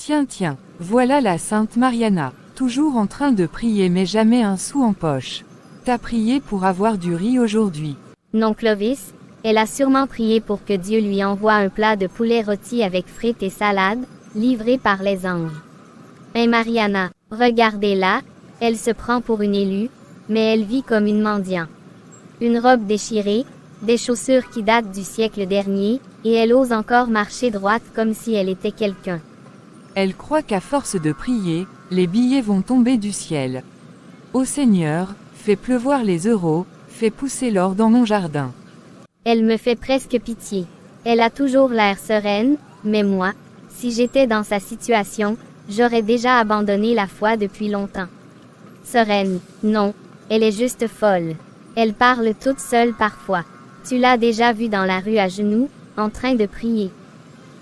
Tiens, voilà la Sainte Mariana, toujours en train de prier mais jamais un sou en poche. T'as prié pour avoir du riz aujourd'hui. Non Clovis, elle a sûrement prié pour que Dieu lui envoie un plat de poulet rôti avec frites et salade, livré par les anges. Mais Mariana, regardez-la, elle se prend pour une élue, mais elle vit comme une mendiante. Une robe déchirée, des chaussures qui datent du siècle dernier, et elle ose encore marcher droite comme si elle était quelqu'un. Elle croit qu'à force de prier, les billets vont tomber du ciel. Ô Seigneur, fais pleuvoir les euros, fais pousser l'or dans mon jardin. Elle me fait presque pitié. Elle a toujours l'air sereine, mais moi, si j'étais dans sa situation, j'aurais déjà abandonné la foi depuis longtemps. Sereine, non, elle est juste folle. Elle parle toute seule parfois. Tu l'as déjà vue dans la rue à genoux, en train de prier.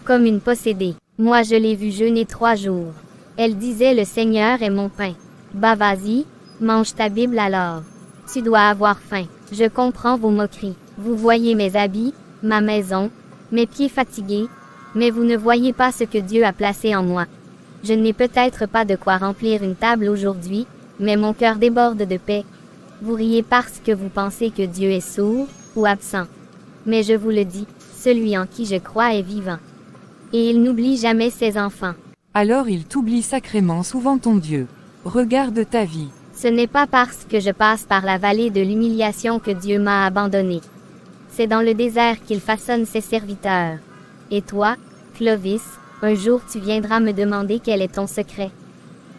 Comme une possédée. Moi je l'ai vue jeûner 3 jours. Elle disait le Seigneur est mon pain. Bah vas-y, mange ta Bible alors. Tu dois avoir faim. Je comprends vos moqueries. Vous voyez mes habits, ma maison, mes pieds fatigués, mais vous ne voyez pas ce que Dieu a placé en moi. Je n'ai peut-être pas de quoi remplir une table aujourd'hui, mais mon cœur déborde de paix. Vous riez parce que vous pensez que Dieu est sourd ou absent. Mais je vous le dis, celui en qui je crois est vivant. Et il n'oublie jamais ses enfants. Alors il t'oublie sacrément souvent ton Dieu. Regarde ta vie. Ce n'est pas parce que je passe par la vallée de l'humiliation que Dieu m'a abandonné. C'est dans le désert qu'il façonne ses serviteurs. Et toi, Clovis, un jour tu viendras me demander quel est ton secret.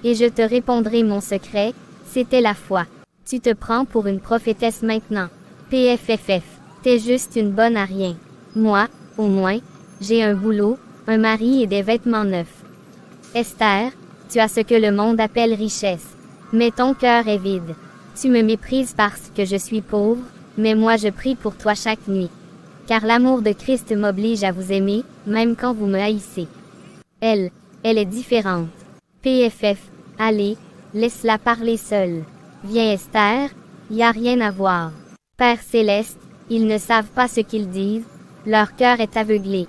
Et je te répondrai mon secret, c'était la foi. Tu te prends pour une prophétesse maintenant. PFFF, t'es juste une bonne à rien. Moi, au moins, j'ai un boulot, un mari et des vêtements neufs. Esther, tu as ce que le monde appelle richesse. Mais ton cœur est vide. Tu me méprises parce que je suis pauvre, mais moi je prie pour toi chaque nuit. Car l'amour de Christ m'oblige à vous aimer, même quand vous me haïssez. Elle est différente. PFF, allez, laisse-la parler seule. Viens Esther, y a rien à voir. Père céleste, ils ne savent pas ce qu'ils disent, leur cœur est aveuglé.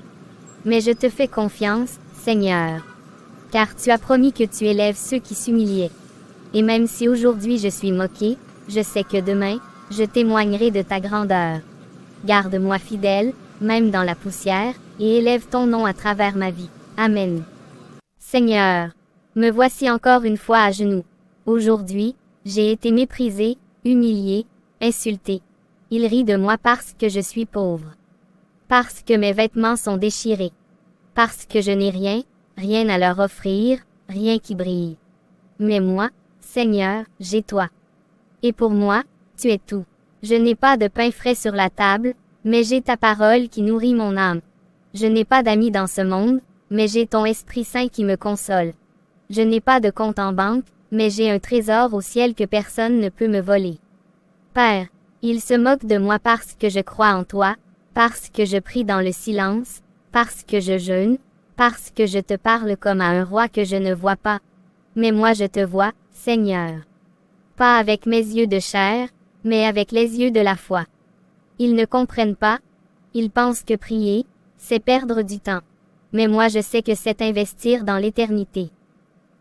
Mais je te fais confiance, Seigneur. Car tu as promis que tu élèves ceux qui s'humiliaient. Et même si aujourd'hui je suis moqué, je sais que demain, je témoignerai de ta grandeur. Garde-moi fidèle, même dans la poussière, et élève ton nom à travers ma vie. Amen. Seigneur, me voici encore une fois à genoux. Aujourd'hui, j'ai été méprisé, humilié, insulté. Il rit de moi parce que je suis pauvre. Parce que mes vêtements sont déchirés. Parce que je n'ai rien, rien à leur offrir, rien qui brille. Mais moi, Seigneur, j'ai toi. Et pour moi, tu es tout. Je n'ai pas de pain frais sur la table, mais j'ai ta parole qui nourrit mon âme. Je n'ai pas d'amis dans ce monde, mais j'ai ton Esprit Saint qui me console. Je n'ai pas de compte en banque, mais j'ai un trésor au ciel que personne ne peut me voler. Père, il se moque de moi parce que je crois en toi, parce que je prie dans le silence, parce que je jeûne, parce que je te parle comme à un roi que je ne vois pas. Mais moi je te vois, Seigneur. Pas avec mes yeux de chair, mais avec les yeux de la foi. Ils ne comprennent pas, ils pensent que prier, c'est perdre du temps. Mais moi je sais que c'est investir dans l'éternité.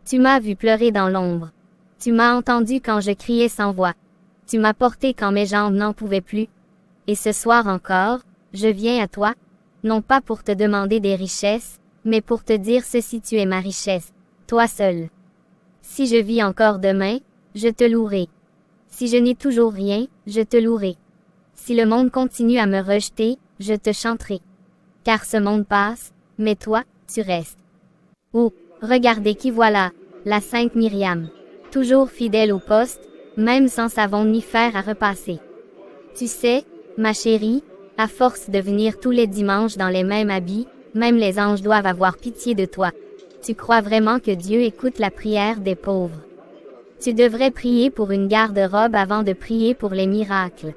Tu m'as vu pleurer dans l'ombre. Tu m'as entendu quand je criais sans voix. Tu m'as porté quand mes jambes n'en pouvaient plus. Et ce soir encore, je viens à toi, non pas pour te demander des richesses, mais pour te dire ceci: tu es ma richesse, toi seul. Si je vis encore demain, je te louerai. Si je n'ai toujours rien, je te louerai. Si le monde continue à me rejeter, je te chanterai. Car ce monde passe, mais toi, tu restes. Oh, regardez qui voilà, la sainte Myriam. Toujours fidèle au poste, même sans savon ni fer à repasser. Tu sais, ma chérie, à force de venir tous les dimanches dans les mêmes habits, même les anges doivent avoir pitié de toi. Tu crois vraiment que Dieu écoute la prière des pauvres? Tu devrais prier pour une garde-robe avant de prier pour les miracles.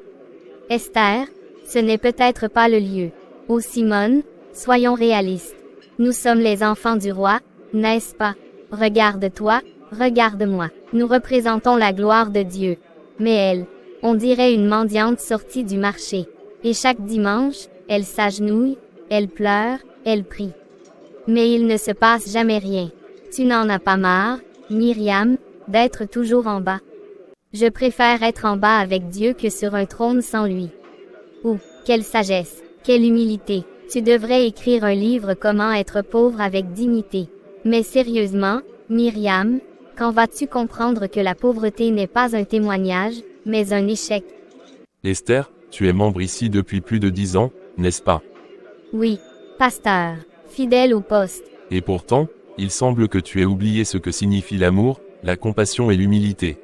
Esther, ce n'est peut-être pas le lieu. Ô Simone, soyons réalistes. Nous sommes les enfants du roi, n'est-ce pas? Regarde-toi, regarde-moi. Nous représentons la gloire de Dieu. Mais elle, on dirait une mendiante sortie du marché. Et chaque dimanche, elle s'agenouille, elle pleure, elle prie. Mais il ne se passe jamais rien. Tu n'en as pas marre, Myriam, d'être toujours en bas. Je préfère être en bas avec Dieu que sur un trône sans lui. Ouh, quelle sagesse, quelle humilité. Tu devrais écrire un livre comment être pauvre avec dignité. Mais sérieusement, Myriam, quand vas-tu comprendre que la pauvreté n'est pas un témoignage, mais un échec? Esther, tu es membre ici depuis plus de 10 ans, n'est-ce pas? Oui, pasteur, fidèle au poste. Et pourtant, il semble que tu aies oublié ce que signifie l'amour, la compassion et l'humilité.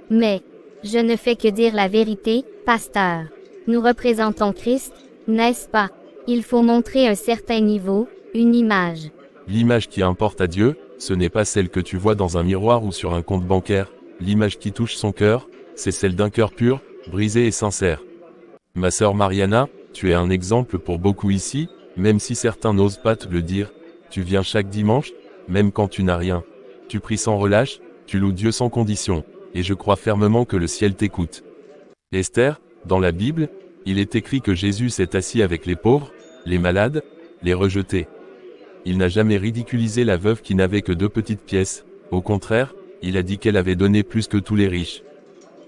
Mais, je ne fais que dire la vérité, pasteur. Nous représentons Christ, n'est-ce pas? Il faut montrer un certain niveau, une image. L'image qui importe à Dieu, ce n'est pas celle que tu vois dans un miroir ou sur un compte bancaire. L'image qui touche son cœur, c'est celle d'un cœur pur, brisé et sincère. Ma sœur Mariana, tu es un exemple pour beaucoup ici, même si certains n'osent pas te le dire. Tu viens chaque dimanche, même quand tu n'as rien. Tu pries sans relâche, tu loues Dieu sans condition, et je crois fermement que le ciel t'écoute. Esther, dans la Bible, il est écrit que Jésus s'est assis avec les pauvres, les malades, les rejetés. Il n'a jamais ridiculisé la veuve qui n'avait que 2 petites pièces. Au contraire, il a dit qu'elle avait donné plus que tous les riches.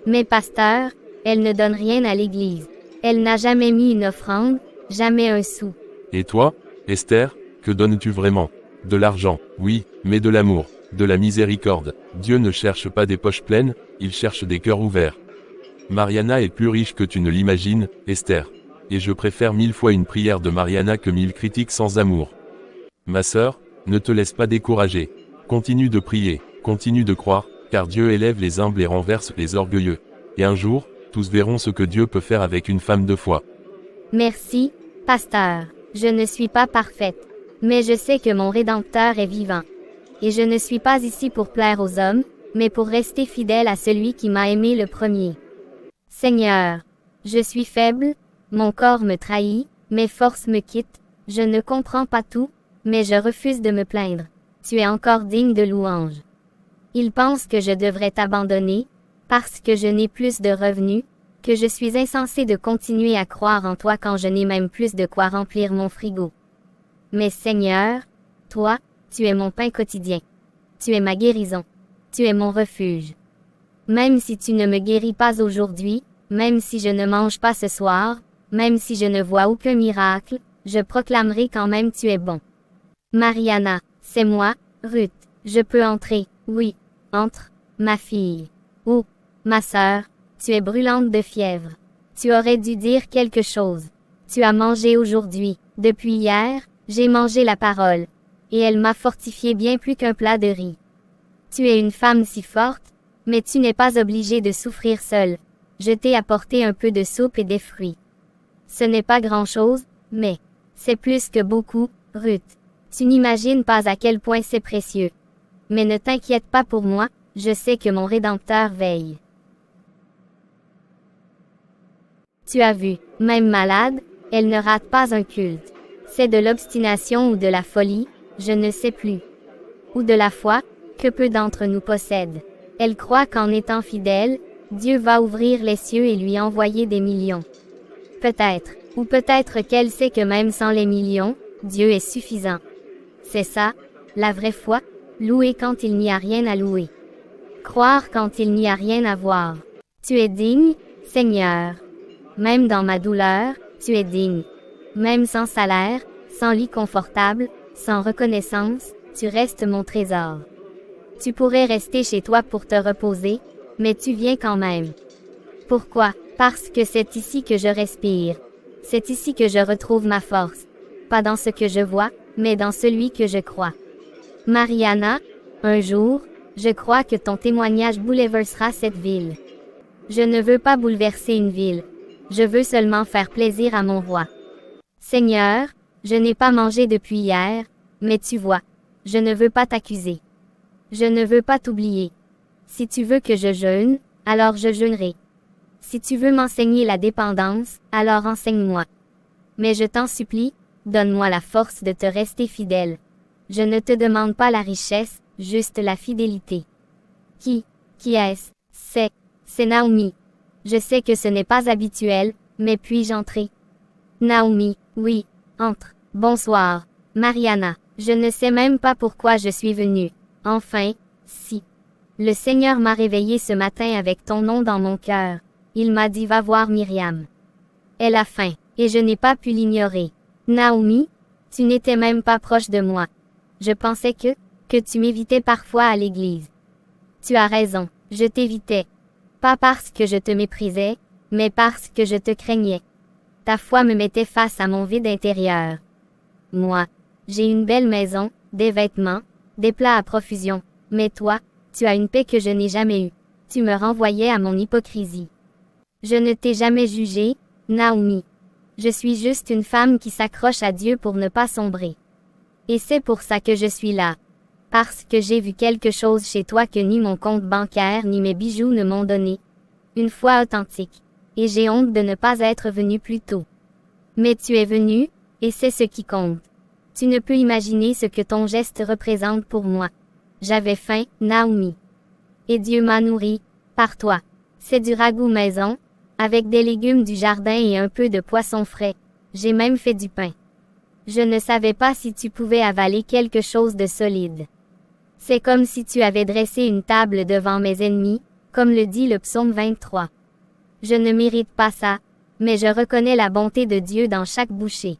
Mais pasteur, elle ne donne rien à l'Église. Elle n'a jamais mis une offrande, jamais un sou. Et toi, Esther, que donnes-tu vraiment? De l'argent, oui, mais de l'amour, de la miséricorde. Dieu ne cherche pas des poches pleines, il cherche des cœurs ouverts. Mariana est plus riche que tu ne l'imagines, Esther. Et je préfère 1000 fois une prière de Mariana que 1000 critiques sans amour. Ma sœur, ne te laisse pas décourager. Continue de prier, continue de croire, car Dieu élève les humbles et renverse les orgueilleux. Et un jour, tous verront ce que Dieu peut faire avec une femme de foi. Merci, pasteur. Je ne suis pas parfaite. Mais je sais que mon Rédempteur est vivant. Et je ne suis pas ici pour plaire aux hommes, mais pour rester fidèle à celui qui m'a aimé le premier. Seigneur, je suis faible, mon corps me trahit, mes forces me quittent, je ne comprends pas tout, mais je refuse de me plaindre. Tu es encore digne de louange. Ils pensent que je devrais t'abandonner, parce que je n'ai plus de revenus, que je suis insensé de continuer à croire en toi quand je n'ai même plus de quoi remplir mon frigo. Mais Seigneur, toi, tu es mon pain quotidien. Tu es ma guérison. Tu es mon refuge. Même si tu ne me guéris pas aujourd'hui, même si je ne mange pas ce soir, même si je ne vois aucun miracle, je proclamerai quand même tu es bon. Mariana, c'est moi, Ruth. Je peux entrer, oui, entre, ma fille. Oh, ma sœur, tu es brûlante de fièvre. Tu aurais dû dire quelque chose. Tu as mangé aujourd'hui. Depuis hier, j'ai mangé la parole. Et elle m'a fortifié bien plus qu'un plat de riz. Tu es une femme si forte, mais tu n'es pas obligée de souffrir seule. Je t'ai apporté un peu de soupe et des fruits. Ce n'est pas grand-chose, mais c'est plus que beaucoup, Ruth. Tu n'imagines pas à quel point c'est précieux. Mais ne t'inquiète pas pour moi, je sais que mon Rédempteur veille. Tu as vu, même malade, elle ne rate pas un culte. C'est de l'obstination ou de la folie, je ne sais plus. Ou de la foi, que peu d'entre nous possèdent. Elle croit qu'en étant fidèle, Dieu va ouvrir les cieux et lui envoyer des millions. Peut-être, ou peut-être qu'elle sait que même sans les millions, Dieu est suffisant. C'est ça, la vraie foi, louer quand il n'y a rien à louer. Croire quand il n'y a rien à voir. Tu es digne, Seigneur. Même dans ma douleur, tu es digne. Même sans salaire, sans lit confortable, sans reconnaissance, tu restes mon trésor. Tu pourrais rester chez toi pour te reposer, mais tu viens quand même. Pourquoi? Parce que c'est ici que je respire. C'est ici que je retrouve ma force. Pas dans ce que je vois, mais dans celui que je crois. Mariana, un jour, je crois que ton témoignage bouleversera cette ville. Je ne veux pas bouleverser une ville. Je veux seulement faire plaisir à mon roi. Seigneur, je n'ai pas mangé depuis hier, mais tu vois, je ne veux pas t'accuser. Je ne veux pas t'oublier. Si tu veux que je jeûne, alors je jeûnerai. Si tu veux m'enseigner la dépendance, alors enseigne-moi. Mais je t'en supplie, donne-moi la force de te rester fidèle. Je ne te demande pas la richesse, juste la fidélité. Qui est-ce? C'est Naomi. Je sais que ce n'est pas habituel, mais puis-je entrer? Naomi, oui, entre. Bonsoir, Mariana. Je ne sais même pas pourquoi je suis venue. Enfin, si. Le Seigneur m'a réveillé ce matin avec ton nom dans mon cœur. Il m'a dit va voir Myriam. Elle a faim, et je n'ai pas pu l'ignorer. Naomi, tu n'étais même pas proche de moi. Je pensais que tu m'évitais parfois à l'église. Tu as raison, je t'évitais. Pas parce que je te méprisais, mais parce que je te craignais. Ta foi me mettait face à mon vide intérieur. Moi, j'ai une belle maison, des vêtements, des plats à profusion, mais toi, tu as une paix que je n'ai jamais eue. Tu me renvoyais à mon hypocrisie. Je ne t'ai jamais jugée, Naomi. Je suis juste une femme qui s'accroche à Dieu pour ne pas sombrer. Et c'est pour ça que je suis là. Parce que j'ai vu quelque chose chez toi que ni mon compte bancaire ni mes bijoux ne m'ont donné. Une foi authentique. Et j'ai honte de ne pas être venu plus tôt. Mais tu es venu, et c'est ce qui compte. Tu ne peux imaginer ce que ton geste représente pour moi. J'avais faim, Naomi. Et Dieu m'a nourri, par toi. C'est du ragoût maison, avec des légumes du jardin et un peu de poisson frais. J'ai même fait du pain. Je ne savais pas si tu pouvais avaler quelque chose de solide. C'est comme si tu avais dressé une table devant mes ennemis, comme le dit le psaume 23. Je ne mérite pas ça, mais je reconnais la bonté de Dieu dans chaque bouchée.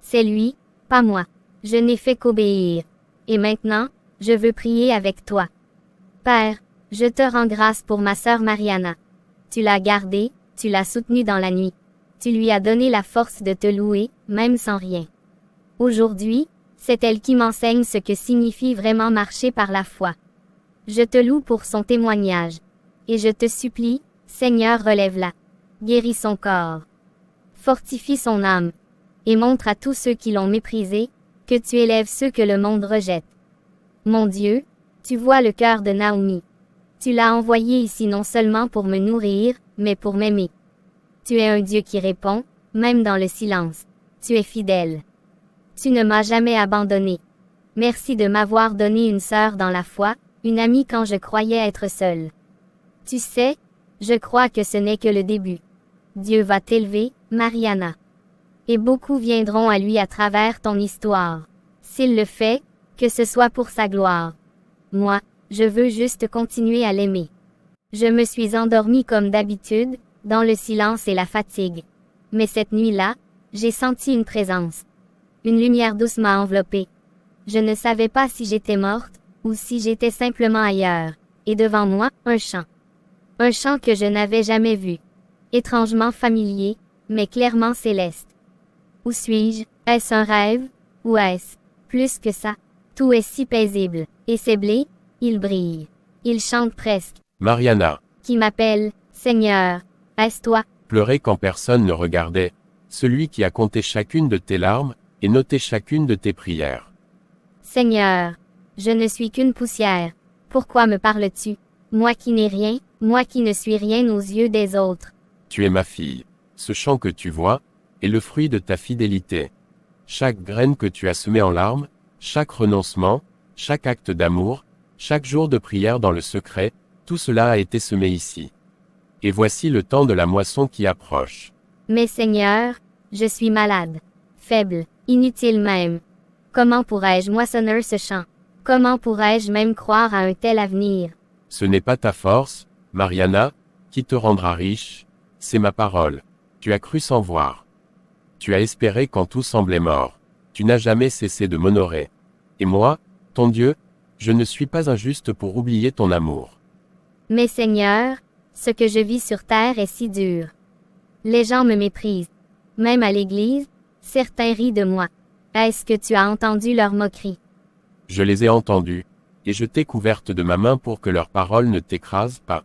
C'est lui, pas moi. Je n'ai fait qu'obéir. Et maintenant, je veux prier avec toi. Père, je te rends grâce pour ma sœur Mariana. Tu l'as gardée, tu l'as soutenue dans la nuit. Tu lui as donné la force de te louer, même sans rien. Aujourd'hui, c'est elle qui m'enseigne ce que signifie vraiment marcher par la foi. Je te loue pour son témoignage. Et je te supplie, Seigneur, relève-la. Guéris son corps. Fortifie son âme. Et montre à tous ceux qui l'ont méprisée, que tu élèves ceux que le monde rejette. Mon Dieu, tu vois le cœur de Naomi. Tu l'as envoyée ici non seulement pour me nourrir, mais pour m'aimer. Tu es un Dieu qui répond, même dans le silence. Tu es fidèle. Tu ne m'as jamais abandonné. Merci de m'avoir donné une sœur dans la foi, une amie quand je croyais être seule. Tu sais, je crois que ce n'est que le début. Dieu va t'élever, Mariana. Et beaucoup viendront à lui à travers ton histoire. S'il le fait, que ce soit pour sa gloire. Moi, je veux juste continuer à l'aimer. Je me suis endormie comme d'habitude, dans le silence et la fatigue. Mais cette nuit-là, j'ai senti une présence. Une lumière douce m'a enveloppée. Je ne savais pas si j'étais morte, ou si j'étais simplement ailleurs. Et devant moi, un chant. Un chant que je n'avais jamais vu. Étrangement familier, mais clairement céleste. Où suis-je? Est-ce un rêve? Ou est-ce plus que ça? Tout est si paisible. Et ces blés, ils brillent. Ils chantent presque. Mariana. Qui m'appelle, Seigneur. Est-ce toi? Pleurer quand personne ne regardait. Celui qui a compté chacune de tes larmes, et noté chacune de tes prières. Seigneur. Je ne suis qu'une poussière. Pourquoi me parles-tu? Moi qui n'ai rien, moi qui ne suis rien aux yeux des autres. Tu es ma fille. Ce chant que tu vois, est le fruit de ta fidélité. Chaque graine que tu as semée en larmes, chaque renoncement, chaque acte d'amour, chaque jour de prière dans le secret, tout cela a été semé ici. Et voici le temps de la moisson qui approche. Mais Seigneur, je suis malade, faible, inutile même. Comment pourrais-je moissonner ce champ? Comment pourrais-je même croire à un tel avenir? Ce n'est pas ta force, Mariana, qui te rendra riche, c'est ma parole. Tu as cru sans voir. Tu as espéré quand tout semblait mort. Tu n'as jamais cessé de m'honorer. Et moi, ton Dieu, je ne suis pas injuste pour oublier ton amour. Mais Seigneur, ce que je vis sur terre est si dur. Les gens me méprisent. Même à l'église, certains rient de moi. Est-ce que tu as entendu leur moquerie? Je les ai entendus, et je t'ai couverte de ma main pour que leurs paroles ne t'écrasent pas.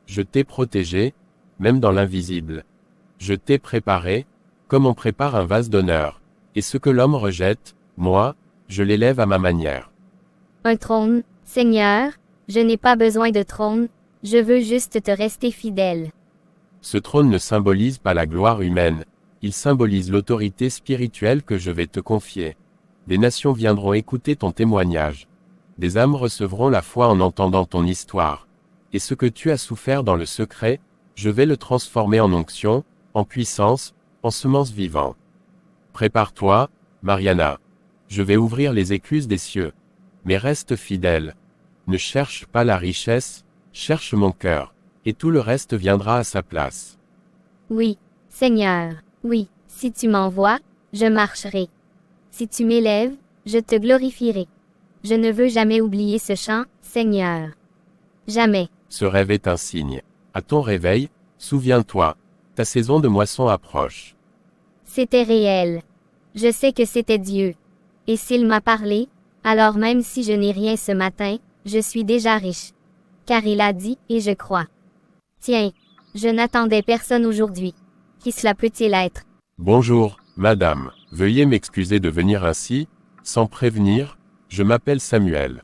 Je t'ai protégée, même dans l'invisible. Je t'ai préparé, comme on prépare un vase d'honneur. Et ce que l'homme rejette, moi, je l'élève à ma manière. Un trône, Seigneur, je n'ai pas besoin de trône, je veux juste te rester fidèle. Ce trône ne symbolise pas la gloire humaine, il symbolise l'autorité spirituelle que je vais te confier. Des nations viendront écouter ton témoignage. Des âmes recevront la foi en entendant ton histoire. Et ce que tu as souffert dans le secret, je vais le transformer en onction, en puissance, en semence vivante. Prépare-toi, Mariana. Je vais ouvrir les écluses des cieux. Mais reste fidèle. Ne cherche pas la richesse, cherche mon cœur, et tout le reste viendra à sa place. Oui, Seigneur, oui, si tu m'envoies, je marcherai. Si tu m'élèves, je te glorifierai. Je ne veux jamais oublier ce chant, Seigneur. Jamais. Ce rêve est un signe. À ton réveil, souviens-toi, ta saison de moisson approche. C'était réel. Je sais que c'était Dieu. Et s'il m'a parlé, alors même si je n'ai rien ce matin, je suis déjà riche. Car il a dit, et je crois. Tiens, je n'attendais personne aujourd'hui. Qui cela peut-il être? Bonjour, madame. Veuillez m'excuser de venir ainsi, sans prévenir, je m'appelle Samuel.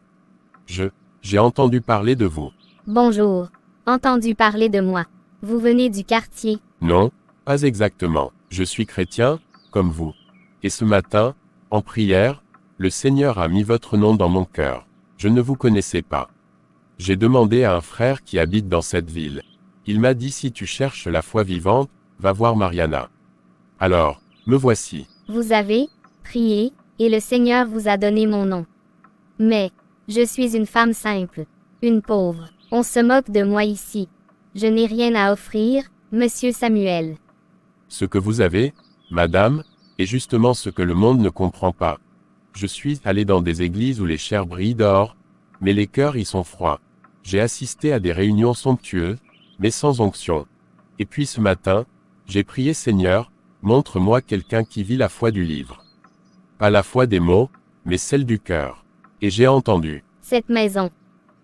J'ai entendu parler de vous. Bonjour. Entendu parler de moi. Vous venez du quartier. Non, pas exactement. Je suis chrétien, comme vous. Et ce matin, en prière, le Seigneur a mis votre nom dans mon cœur. Je ne vous connaissais pas. J'ai demandé à un frère qui habite dans cette ville. Il m'a dit si tu cherches la foi vivante, va voir Mariana. Alors, me voici. Vous avez prié, et le Seigneur vous a donné mon nom. Mais, je suis une femme simple, une pauvre. On se moque de moi ici. Je n'ai rien à offrir, monsieur Samuel. Ce que vous avez, madame, est justement ce que le monde ne comprend pas. Je suis allé dans des églises où les chairs brillent d'or, mais les cœurs y sont froids. J'ai assisté à des réunions somptueuses, mais sans onction. Et puis ce matin, j'ai prié Seigneur, montre-moi quelqu'un qui vit la foi du livre. Pas la foi des mots, mais celle du cœur. Et j'ai entendu. Cette maison.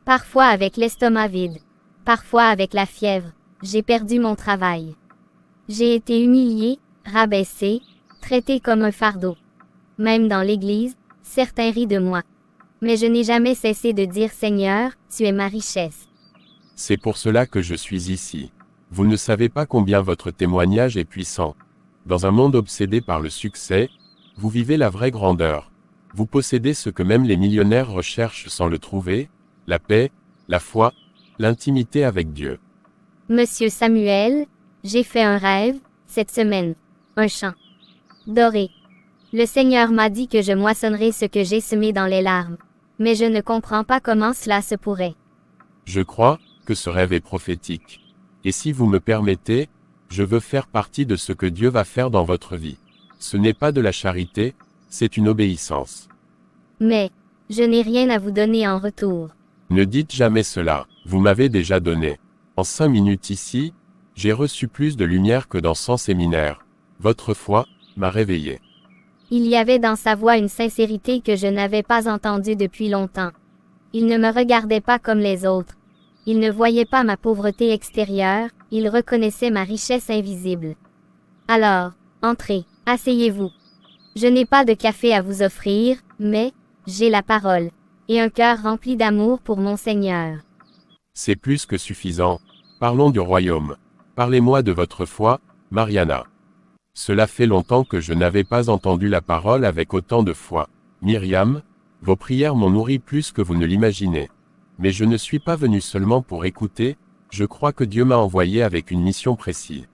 Parfois avec l'estomac vide. Parfois avec la fièvre. J'ai perdu mon travail. J'ai été humilié, rabaissé, traité comme un fardeau. Même dans l'église, certains rient de moi. Mais je n'ai jamais cessé de dire Seigneur, tu es ma richesse. C'est pour cela que je suis ici. Vous ne savez pas combien votre témoignage est puissant. Dans un monde obsédé par le succès, vous vivez la vraie grandeur. Vous possédez ce que même les millionnaires recherchent sans le trouver, la paix, la foi, l'intimité avec Dieu. Monsieur Samuel, j'ai fait un rêve, cette semaine. Un chant. Doré. Le Seigneur m'a dit que je moissonnerai ce que j'ai semé dans les larmes. Mais je ne comprends pas comment cela se pourrait. Je crois que ce rêve est prophétique. Et si vous me permettez, je veux faire partie de ce que Dieu va faire dans votre vie. Ce n'est pas de la charité, c'est une obéissance. Mais, je n'ai rien à vous donner en retour. Ne dites jamais cela, vous m'avez déjà donné. En 5 minutes ici, j'ai reçu plus de lumière que dans 100 séminaires. Votre foi m'a réveillé. Il y avait dans sa voix une sincérité que je n'avais pas entendue depuis longtemps. Il ne me regardait pas comme les autres. Il ne voyait pas ma pauvreté extérieure, il reconnaissait ma richesse invisible. Alors, entrez, asseyez-vous. Je n'ai pas de café à vous offrir, mais, j'ai la parole, et un cœur rempli d'amour pour mon Seigneur. C'est plus que suffisant. Parlons du royaume. Parlez-moi de votre foi, Mariana. Cela fait longtemps que je n'avais pas entendu la parole avec autant de foi. Myriam, vos prières m'ont nourri plus que vous ne l'imaginez. Mais je ne suis pas venu seulement pour écouter, je crois que Dieu m'a envoyé avec une mission précise.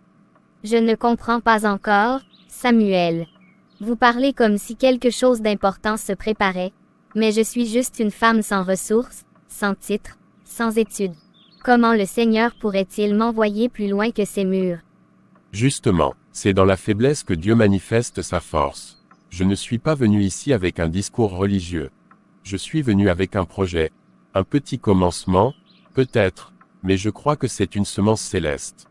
Je ne comprends pas encore, Samuel. Vous parlez comme si quelque chose d'important se préparait, mais je suis juste une femme sans ressources, sans titre, sans études. Comment le Seigneur pourrait-il m'envoyer plus loin que ces murs? Justement, c'est dans la faiblesse que Dieu manifeste sa force. Je ne suis pas venu ici avec un discours religieux. Je suis venu avec un projet. Un petit commencement, peut-être, mais je crois que c'est une semence céleste.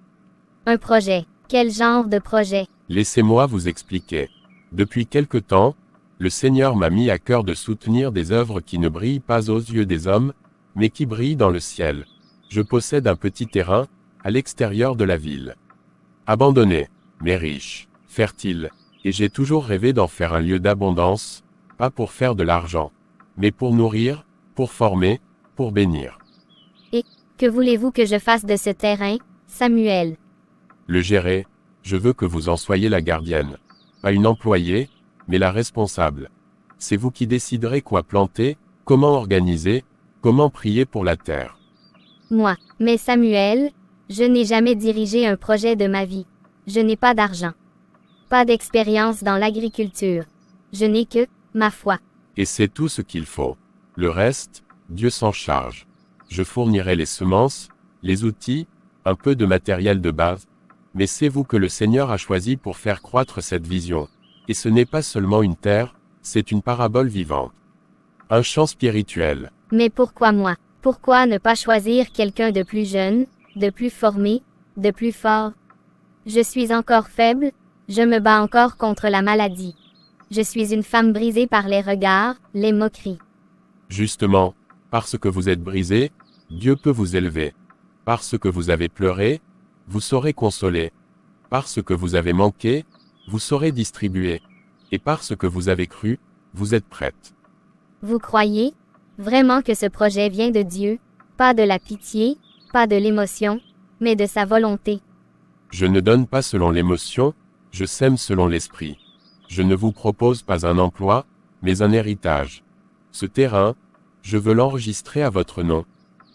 Un projet. Quel genre de projet? Laissez-moi vous expliquer. Depuis quelque temps, le Seigneur m'a mis à cœur de soutenir des œuvres qui ne brillent pas aux yeux des hommes, mais qui brillent dans le ciel. Je possède un petit terrain, à l'extérieur de la ville. Abandonné, mais riche, fertile, et j'ai toujours rêvé d'en faire un lieu d'abondance, pas pour faire de l'argent, mais pour nourrir, pour former, pour bénir. Et, que voulez-vous que je fasse de ce terrain, Samuel? Le gérer, je veux que vous en soyez la gardienne. Pas une employée, mais la responsable. C'est vous qui déciderez quoi planter, comment organiser, comment prier pour la terre. Moi, mais Samuel, je n'ai jamais dirigé un projet de ma vie. Je n'ai pas d'argent. Pas d'expérience dans l'agriculture. Je n'ai que ma foi. Et c'est tout ce qu'il faut. Le reste, Dieu s'en charge. je fournirai les semences, les outils, un peu de matériel de base, mais c'est vous que le Seigneur a choisi pour faire croître cette vision. Et ce n'est pas seulement une terre, c'est une parabole vivante. Un champ spirituel. Mais pourquoi moi? Pourquoi ne pas choisir quelqu'un de plus jeune, de plus formé, de plus fort? Je suis encore faible, je me bats encore contre la maladie. Je suis une femme brisée par les regards, les moqueries. Justement, parce que vous êtes brisé, Dieu peut vous élever. Parce que vous avez pleuré, vous saurez consoler. Parce que vous avez manqué, vous saurez distribuer. Et parce que vous avez cru, vous êtes prête. Vous croyez vraiment que ce projet vient de Dieu, pas de la pitié, pas de l'émotion, mais de sa volonté? Je ne donne pas selon l'émotion, je sème selon l'esprit. Je ne vous propose pas un emploi, mais un héritage. Ce terrain, je veux l'enregistrer à votre nom.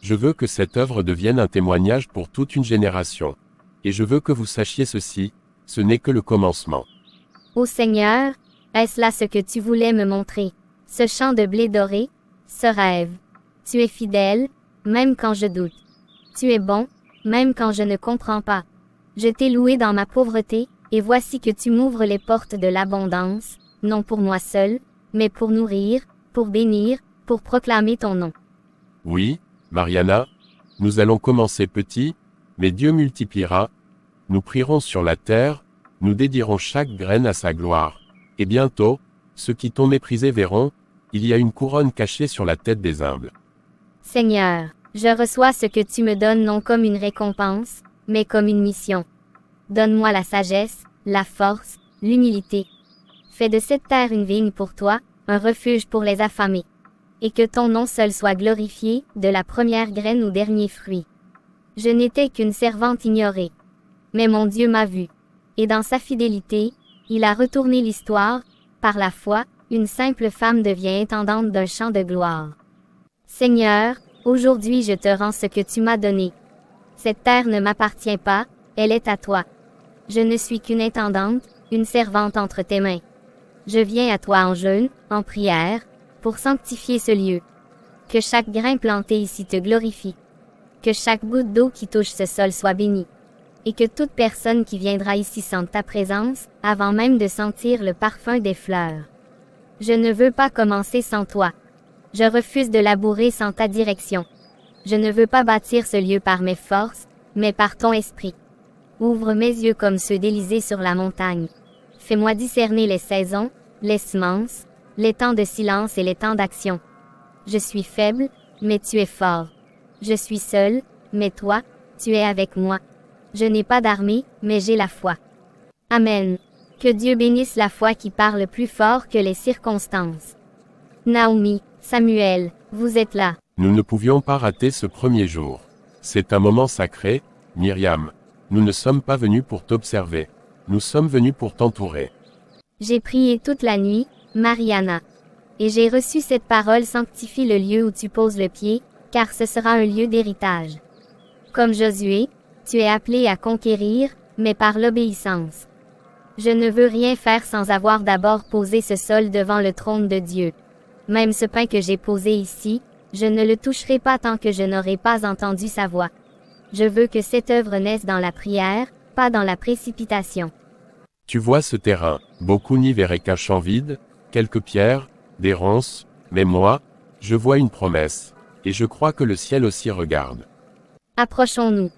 Je veux que cette œuvre devienne un témoignage pour toute une génération. Et je veux que vous sachiez ceci, ce n'est que le commencement. Ô Seigneur, est-ce là ce que tu voulais me montrer? Ce champ de blé doré? Ce rêve. Tu es fidèle, même quand je doute. Tu es bon, même quand je ne comprends pas. Je t'ai loué dans ma pauvreté, et voici que tu m'ouvres les portes de l'abondance, non pour moi seul, mais pour nourrir, pour bénir, pour proclamer ton nom. Oui, Mariana, nous allons commencer petit, mais Dieu multipliera. Nous prierons sur la terre, nous dédierons chaque graine à sa gloire. Et bientôt, ceux qui t'ont méprisé verront, il y a une couronne cachée sur la tête des humbles. Seigneur, je reçois ce que tu me donnes non comme une récompense, mais comme une mission. Donne-moi la sagesse, la force, l'humilité. Fais de cette terre une vigne pour toi, un refuge pour les affamés. Et que ton nom seul soit glorifié, de la première graine au dernier fruit. Je n'étais qu'une servante ignorée. Mais mon Dieu m'a vue. Et dans sa fidélité, il a retourné l'histoire, par la foi, une simple femme devient intendante d'un champ de gloire. Seigneur, aujourd'hui je te rends ce que tu m'as donné. Cette terre ne m'appartient pas, elle est à toi. Je ne suis qu'une intendante, une servante entre tes mains. Je viens à toi en jeûne, en prière, pour sanctifier ce lieu. Que chaque grain planté ici te glorifie. Que chaque goutte d'eau qui touche ce sol soit bénie. Et que toute personne qui viendra ici sente ta présence, avant même de sentir le parfum des fleurs. Je ne veux pas commencer sans toi. Je refuse de labourer sans ta direction. Je ne veux pas bâtir ce lieu par mes forces, mais par ton esprit. Ouvre mes yeux comme ceux d'Élysée sur la montagne. Fais-moi discerner les saisons, les semences, les temps de silence et les temps d'action. Je suis faible, mais tu es fort. Je suis seul, mais toi, tu es avec moi. Je n'ai pas d'armée, mais j'ai la foi. Amen. Que Dieu bénisse la foi qui parle plus fort que les circonstances. Naomi, Samuel, vous êtes là. Nous ne pouvions pas rater ce premier jour. C'est un moment sacré, Myriam. Nous ne sommes pas venus pour t'observer. Nous sommes venus pour t'entourer. J'ai prié toute la nuit, Mariana. Et j'ai reçu cette parole: sanctifie le lieu où tu poses le pied, car ce sera un lieu d'héritage. Comme Josué, tu es appelé à conquérir, mais par l'obéissance. Je ne veux rien faire sans avoir d'abord posé ce sol devant le trône de Dieu. Même ce pain que j'ai posé ici, je ne le toucherai pas tant que je n'aurai pas entendu sa voix. Je veux que cette œuvre naisse dans la prière, pas dans la précipitation. Tu vois ce terrain, beaucoup n'y verraient qu'un champ vide, quelques pierres, des ronces, mais moi, je vois une promesse, et je crois que le ciel aussi regarde. Approchons-nous.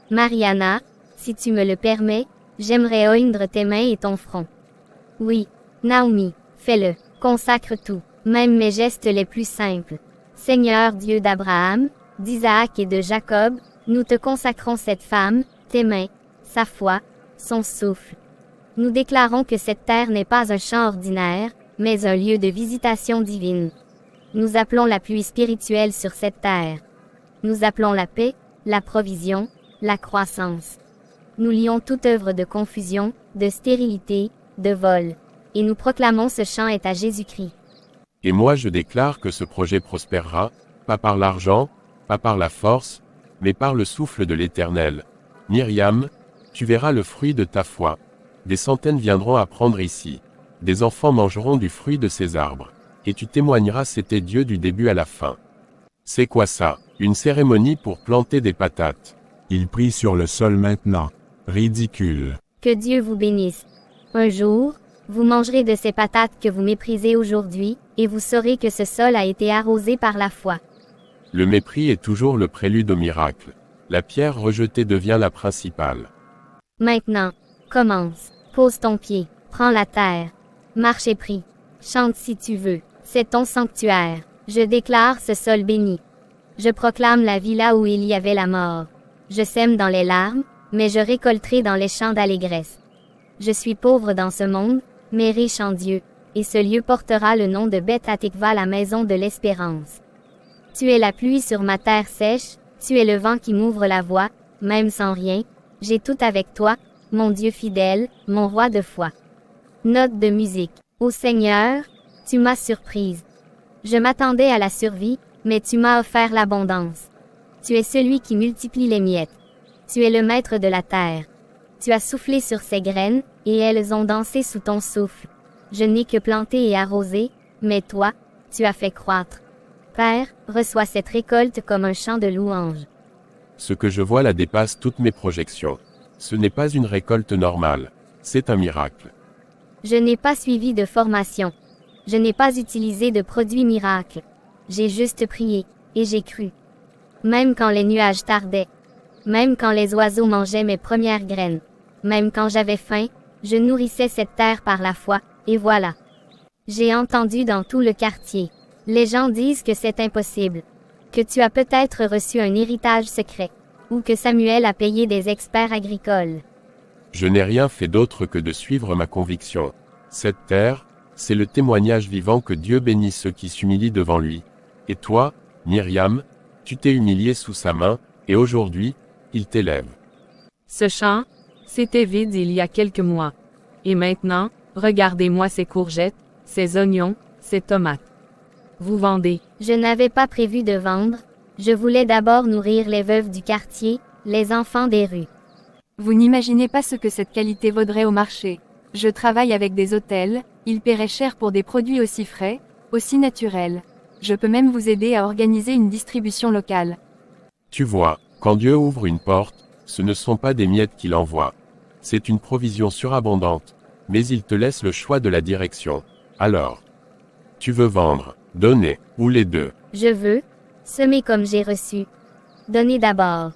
Mariana, si tu me le permets, j'aimerais oindre tes mains et ton front. Oui, Naomi, fais-le, consacre tout, même mes gestes les plus simples. Seigneur Dieu d'Abraham, d'Isaac et de Jacob, nous te consacrons cette femme, tes mains, sa foi, son souffle. Nous déclarons que cette terre n'est pas un champ ordinaire, mais un lieu de visitation divine. Nous appelons la pluie spirituelle sur cette terre. Nous appelons la paix, la provision, la croissance. Nous lions toute œuvre de confusion, de stérilité, de vol. Et nous proclamons ce chant est à Jésus-Christ. Et moi je déclare que ce projet prospérera, pas par l'argent, pas par la force, mais par le souffle de l'Éternel. Myriam, tu verras le fruit de ta foi. Des centaines viendront apprendre ici. Des enfants mangeront du fruit de ces arbres. Et tu témoigneras, c'était Dieu du début à la fin. C'est quoi ça, Une cérémonie pour planter des patates. Il prie sur le sol maintenant. Ridicule. Que Dieu vous bénisse. Un jour, vous mangerez de ces patates que vous méprisez aujourd'hui, et vous saurez que ce sol a été arrosé par la foi. Le mépris est toujours le prélude au miracle. La pierre rejetée devient la principale. Maintenant, commence. Pose ton pied. Prends la terre. Marche et prie. Chante si tu veux. C'est ton sanctuaire. Je déclare ce sol béni. Je proclame la vie là où il y avait la mort. Je sème dans les larmes, mais je récolterai dans les champs d'allégresse. Je suis pauvre dans ce monde, mais riche en Dieu, et ce lieu portera le nom de Beth Atikva, la maison de l'espérance. Tu es la pluie sur ma terre sèche, tu es le vent qui m'ouvre la voie, même sans rien, j'ai tout avec toi, mon Dieu fidèle, mon roi de foi. Note de musique. Ô Seigneur, tu m'as surprise. Je m'attendais à la survie, mais tu m'as offert l'abondance. Tu es celui qui multiplie les miettes. Tu es le maître de la terre. Tu as soufflé sur ces graines, et elles ont dansé sous ton souffle. Je n'ai que planté et arrosé, mais toi, tu as fait croître. Père, reçois cette récolte comme un chant de louange. Ce que je vois là dépasse toutes mes projections. Ce n'est pas une récolte normale. C'est un miracle. Je n'ai pas suivi de formation. Je n'ai pas utilisé de produits miracles. J'ai juste prié, et j'ai cru. Même quand les nuages tardaient. Même quand les oiseaux mangeaient mes premières graines. Même quand j'avais faim, je nourrissais cette terre par la foi, et voilà. J'ai entendu dans tout le quartier. Les gens disent que c'est impossible. Que tu as peut-être reçu un héritage secret. Ou que Samuel a payé des experts agricoles. Je n'ai rien fait d'autre que de suivre ma conviction. Cette terre, c'est le témoignage vivant que Dieu bénit ceux qui s'humilient devant lui. Et toi, Myriam, tu t'es humilié sous sa main, et aujourd'hui, il t'élève. Ce champ, c'était vide il y a quelques mois. Et maintenant, regardez-moi ces courgettes, ces oignons, ces tomates. Vous vendez. Je n'avais pas prévu de vendre. Je voulais d'abord nourrir les veuves du quartier, les enfants des rues. Vous n'imaginez pas ce que cette qualité vaudrait au marché. Je travaille avec des hôtels, ils paieraient cher pour des produits aussi frais, aussi naturels. Je peux même vous aider à organiser une distribution locale. Tu vois, quand Dieu ouvre une porte, ce ne sont pas des miettes qu'il envoie. C'est une provision surabondante, mais il te laisse le choix de la direction. Alors, tu veux vendre, donner, ou les deux. Je veux semer comme j'ai reçu. Donner d'abord.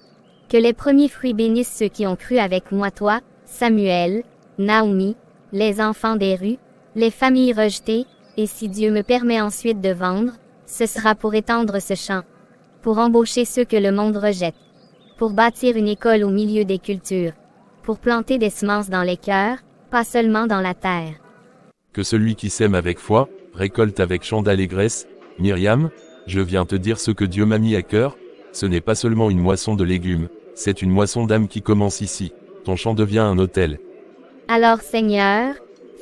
Que les premiers fruits bénissent ceux qui ont cru avec moi, toi, Samuel, Naomi, les enfants des rues, les familles rejetées, et si Dieu me permet ensuite de vendre, ce sera pour étendre ce champ. Pour embaucher ceux que le monde rejette. Pour bâtir une école au milieu des cultures. Pour planter des semences dans les cœurs, pas seulement dans la terre. Que celui qui sème avec foi, récolte avec chant d'allégresse. Myriam, je viens te dire ce que Dieu m'a mis à cœur, ce n'est pas seulement une moisson de légumes, c'est une moisson d'âme qui commence ici. Ton champ devient un hôtel. Alors Seigneur,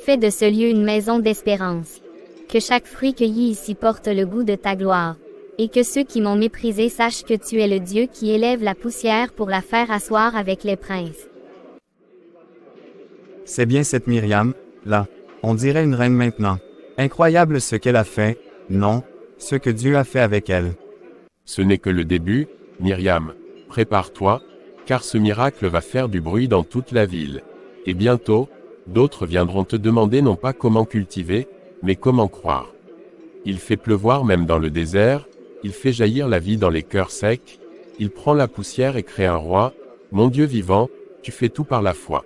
fais de ce lieu une maison d'espérance. Que chaque fruit cueilli ici porte le goût de ta gloire. Et que ceux qui m'ont méprisé sachent que tu es le Dieu qui élève la poussière pour la faire asseoir avec les princes. C'est bien cette Myriam, là. On dirait une reine maintenant. Incroyable ce qu'elle a fait, non, ce que Dieu a fait avec elle. Ce n'est que le début, Myriam. Prépare-toi, car ce miracle va faire du bruit dans toute la ville. Et bientôt, d'autres viendront te demander non pas comment cultiver, mais comment croire. Il fait pleuvoir même dans le désert, il fait jaillir la vie dans les cœurs secs, il prend la poussière et crée un roi, mon Dieu vivant, tu fais tout par la foi.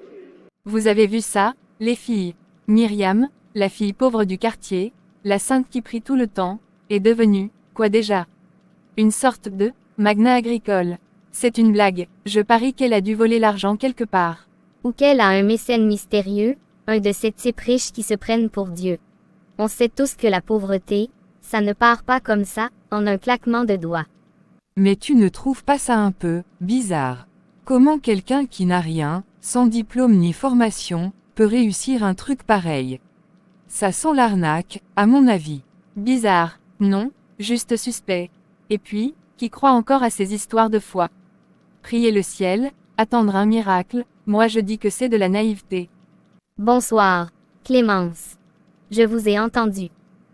Vous avez vu ça, les filles? Myriam, la fille pauvre du quartier, la sainte qui prie tout le temps, est devenue, quoi déjà? Une sorte de magnat agricole. C'est une blague, je parie qu'elle a dû voler l'argent quelque part. Ou qu'elle a un mécène mystérieux, un de ces types riches qui se prennent pour Dieu. On sait tous que la pauvreté, ça ne part pas comme ça, en un claquement de doigts. Mais tu ne trouves pas ça un peu bizarre? Comment quelqu'un qui n'a rien, sans diplôme ni formation, peut réussir un truc pareil? Ça sent l'arnaque, à mon avis. Bizarre, non, juste suspect. Et puis, qui croit encore à ces histoires de foi? Prier le ciel, attendre un miracle, moi je dis que c'est de la naïveté. Bonsoir, Clémence. Je vous ai entendu.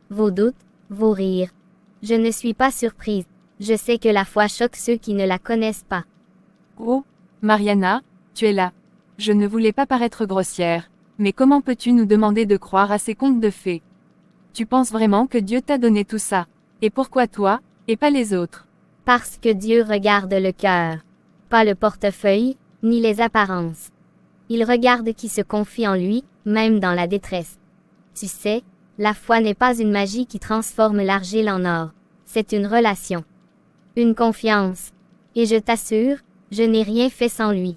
Vos doutes, vos rires. Je ne suis pas surprise. Je sais que la foi choque ceux qui ne la connaissent pas. Oh, Mariana, tu es là. Je ne voulais pas paraître grossière, mais comment peux-tu nous demander de croire à ces contes de fées? Tu penses vraiment que Dieu t'a donné tout ça? Et pourquoi toi, et pas les autres? Parce que Dieu regarde le cœur, pas le portefeuille, ni les apparences. Il regarde qui se confie en lui, même dans la détresse. Tu sais, la foi n'est pas une magie qui transforme l'argile en or. C'est une relation. Une confiance. Et je t'assure, je n'ai rien fait sans lui.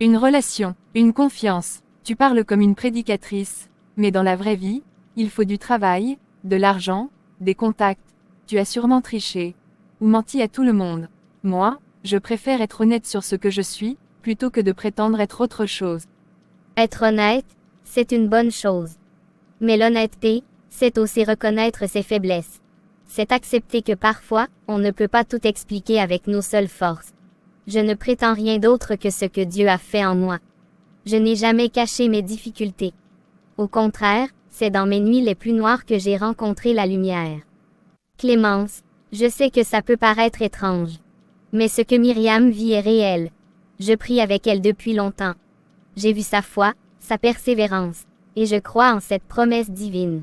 Une relation, une confiance. Tu parles comme une prédicatrice, mais dans la vraie vie, il faut du travail, de l'argent, des contacts. Tu as sûrement triché. Ou menti à tout le monde. Moi, je préfère être honnête sur ce que je suis, plutôt que de prétendre être autre chose. Être honnête, c'est une bonne chose. Mais l'honnêteté, c'est aussi reconnaître ses faiblesses. C'est accepter que parfois, on ne peut pas tout expliquer avec nos seules forces. Je ne prétends rien d'autre que ce que Dieu a fait en moi. Je n'ai jamais caché mes difficultés. Au contraire, c'est dans mes nuits les plus noires que j'ai rencontré la lumière. Clémence, je sais que ça peut paraître étrange. Mais ce que Myriam vit est réel. Je prie avec elle depuis longtemps. J'ai vu sa foi, sa persévérance, et je crois en cette promesse divine.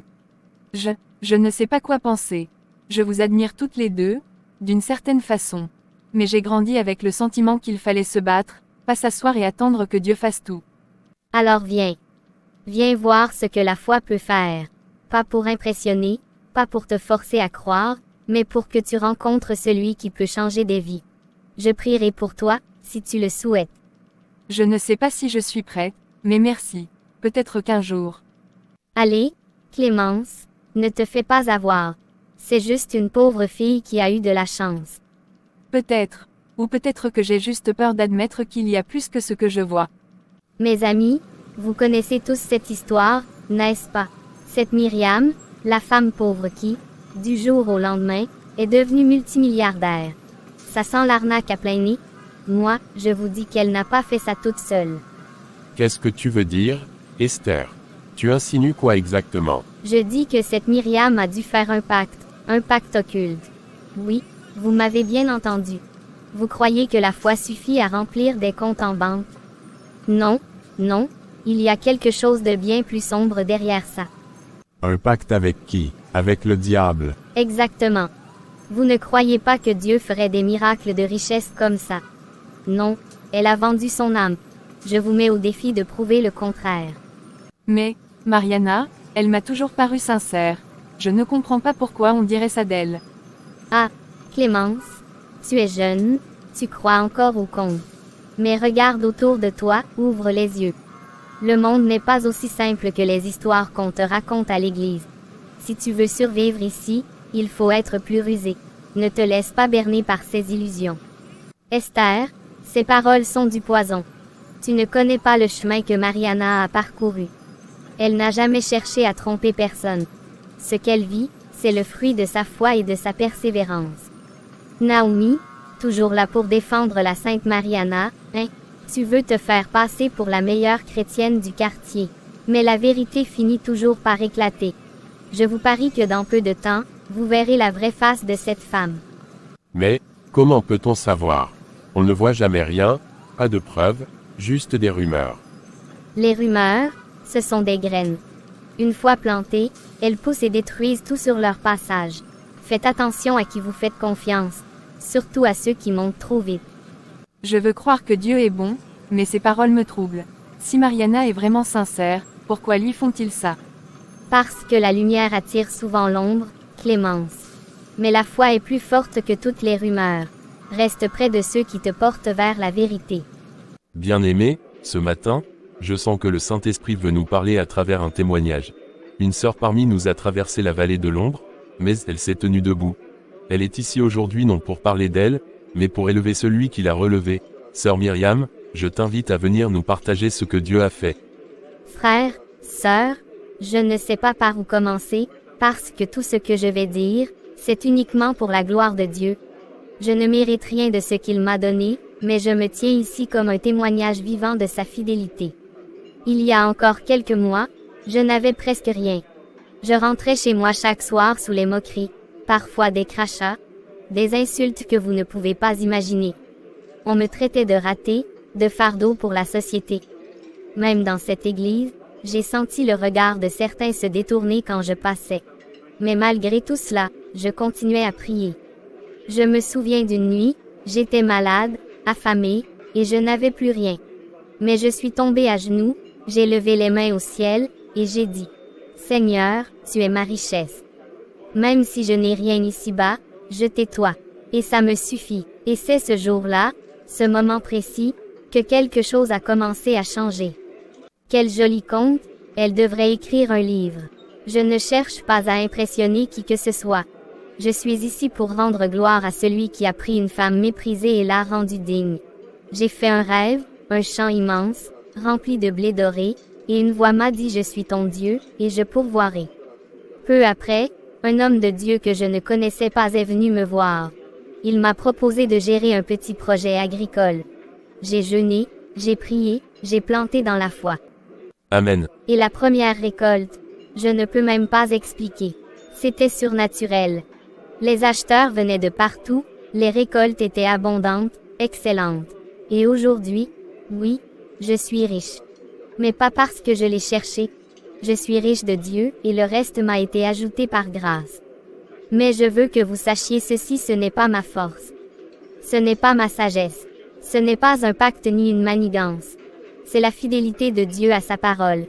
Je ne sais pas quoi penser. Je vous admire toutes les deux, d'une certaine façon. Mais j'ai grandi avec le sentiment qu'il fallait se battre, pas s'asseoir et attendre que Dieu fasse tout. Alors viens. Viens voir ce que la foi peut faire. Pas pour impressionner, pas pour te forcer à croire, mais pour que tu rencontres celui qui peut changer des vies. Je prierai pour toi, si tu le souhaites. Je ne sais pas si je suis prête, mais merci. Peut-être qu'un jour. Allez, Clémence, ne te fais pas avoir. C'est juste une pauvre fille qui a eu de la chance. Peut-être. Ou peut-être que j'ai juste peur d'admettre qu'il y a plus que ce que je vois. Mes amis, vous connaissez tous cette histoire, n'est-ce pas? Cette Myriam, la femme pauvre qui, du jour au lendemain, est devenue multimilliardaire. Ça sent l'arnaque à plein nez. Moi, je vous dis qu'elle n'a pas fait ça toute seule. Qu'est-ce que tu veux dire, Esther? Tu insinues quoi exactement? Je dis que cette Myriam a dû faire un pacte occulte. Oui, vous m'avez bien entendu. Vous croyez que la foi suffit à remplir des comptes en banque? Non, non, il y a quelque chose de bien plus sombre derrière ça. Un pacte avec qui? Avec le diable. Exactement. Vous ne croyez pas que Dieu ferait des miracles de richesse comme ça? Non, elle a vendu son âme. Je vous mets au défi de prouver le contraire. Mais, Mariana, elle m'a toujours paru sincère. Je ne comprends pas pourquoi on dirait ça d'elle. Ah, Clémence, tu es jeune, tu crois encore au conte. Mais regarde autour de toi, ouvre les yeux. Le monde n'est pas aussi simple que les histoires qu'on te raconte à l'église. Si tu veux survivre ici, il faut être plus rusé. Ne te laisse pas berner par ces illusions. Esther, ces paroles sont du poison. Tu ne connais pas le chemin que Mariana a parcouru. Elle n'a jamais cherché à tromper personne. Ce qu'elle vit, c'est le fruit de sa foi et de sa persévérance. Naomi, toujours là pour défendre la Sainte Mariana, hein, tu veux te faire passer pour la meilleure chrétienne du quartier. Mais la vérité finit toujours par éclater. Je vous parie que dans peu de temps, vous verrez la vraie face de cette femme. Mais, comment peut-on savoir? On ne voit jamais rien, pas de preuves, juste des rumeurs. Les rumeurs, ce sont des graines. Une fois plantées, elles poussent et détruisent tout sur leur passage. Faites attention à qui vous faites confiance, surtout à ceux qui montent trop vite. Je veux croire que Dieu est bon, mais ces paroles me troublent. Si Mariana est vraiment sincère, pourquoi lui font-ils ça? Parce que la lumière attire souvent l'ombre, Clémence. Mais la foi est plus forte que toutes les rumeurs. Reste près de ceux qui te portent vers la vérité. Bien-aimé, ce matin, je sens que le Saint-Esprit veut nous parler à travers un témoignage. Une sœur parmi nous a traversé la vallée de l'ombre, mais elle s'est tenue debout. Elle est ici aujourd'hui non pour parler d'elle, mais pour élever celui qui l'a relevée. Sœur Myriam, je t'invite à venir nous partager ce que Dieu a fait. Frère, sœur, je ne sais pas par où commencer, parce que tout ce que je vais dire, c'est uniquement pour la gloire de Dieu. Je ne mérite rien de ce qu'il m'a donné, mais je me tiens ici comme un témoignage vivant de sa fidélité. Il y a encore quelques mois, je n'avais presque rien. Je rentrais chez moi chaque soir sous les moqueries, parfois des crachats, des insultes que vous ne pouvez pas imaginer. On me traitait de raté, de fardeau pour la société. Même dans cette église, j'ai senti le regard de certains se détourner quand je passais. Mais malgré tout cela, je continuais à prier. Je me souviens d'une nuit, j'étais malade, affamée, et je n'avais plus rien. Mais je suis tombée à genoux, j'ai levé les mains au ciel, et j'ai dit, Seigneur, tu es ma richesse. Même si je n'ai rien ici-bas, je t'ai toi. Et ça me suffit. Et c'est ce jour-là, ce moment précis, que quelque chose a commencé à changer. Quel joli conte, elle devrait écrire un livre. Je ne cherche pas à impressionner qui que ce soit. Je suis ici pour rendre gloire à celui qui a pris une femme méprisée et l'a rendue digne. J'ai fait un rêve, un champ immense, rempli de blé doré, et une voix m'a dit je suis ton Dieu, et je pourvoirai. Peu après, un homme de Dieu que je ne connaissais pas est venu me voir. Il m'a proposé de gérer un petit projet agricole. J'ai jeûné, j'ai prié, j'ai planté dans la foi. Amen. Et la première récolte, je ne peux même pas expliquer. C'était surnaturel. Les acheteurs venaient de partout, les récoltes étaient abondantes, excellentes. Et aujourd'hui, oui, je suis riche. Mais pas parce que je l'ai cherché. Je suis riche de Dieu, et le reste m'a été ajouté par grâce. Mais je veux que vous sachiez ceci, ce n'est pas ma force. Ce n'est pas ma sagesse. Ce n'est pas un pacte ni une manigance. C'est la fidélité de Dieu à sa parole.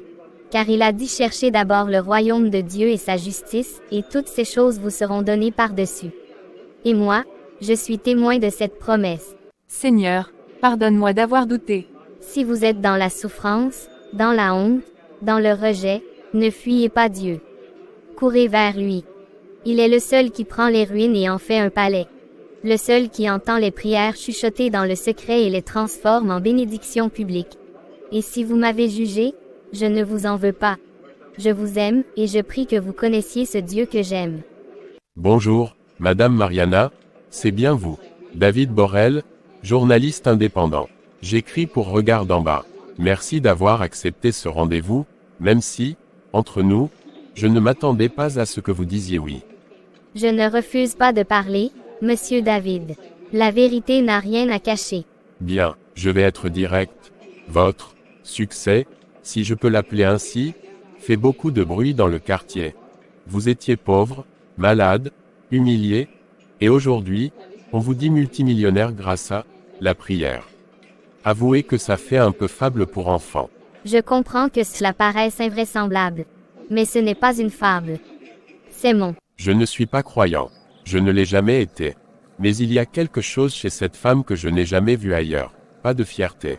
Car il a dit cherchez d'abord le royaume de Dieu et sa justice, et toutes ces choses vous seront données par-dessus. Et moi, je suis témoin de cette promesse. Seigneur, pardonne-moi d'avoir douté. Si vous êtes dans la souffrance, dans la honte, dans le rejet, ne fuyez pas Dieu. Courez vers lui. Il est le seul qui prend les ruines et en fait un palais. Le seul qui entend les prières chuchotées dans le secret et les transforme en bénédictions publiques. Et si vous m'avez jugé, je ne vous en veux pas. Je vous aime, et je prie que vous connaissiez ce Dieu que j'aime. Bonjour, Madame Mariana, c'est bien vous. David Borel, journaliste indépendant. J'écris pour Regard d'en bas. Merci d'avoir accepté ce rendez-vous, même si, entre nous, je ne m'attendais pas à ce que vous disiez oui. Je ne refuse pas de parler, Monsieur David. La vérité n'a rien à cacher. Bien, je vais être direct. Votre succès, si je peux l'appeler ainsi, fait beaucoup de bruit dans le quartier. Vous étiez pauvre, malade, humilié, et aujourd'hui, on vous dit multimillionnaire grâce à la prière. Avouez que ça fait un peu fable pour enfants. Je comprends que cela paraisse invraisemblable. Mais ce n'est pas une fable. C'est mon. Je ne suis pas croyant. Je ne l'ai jamais été. Mais il y a quelque chose chez cette femme que je n'ai jamais vu ailleurs. Pas de fierté.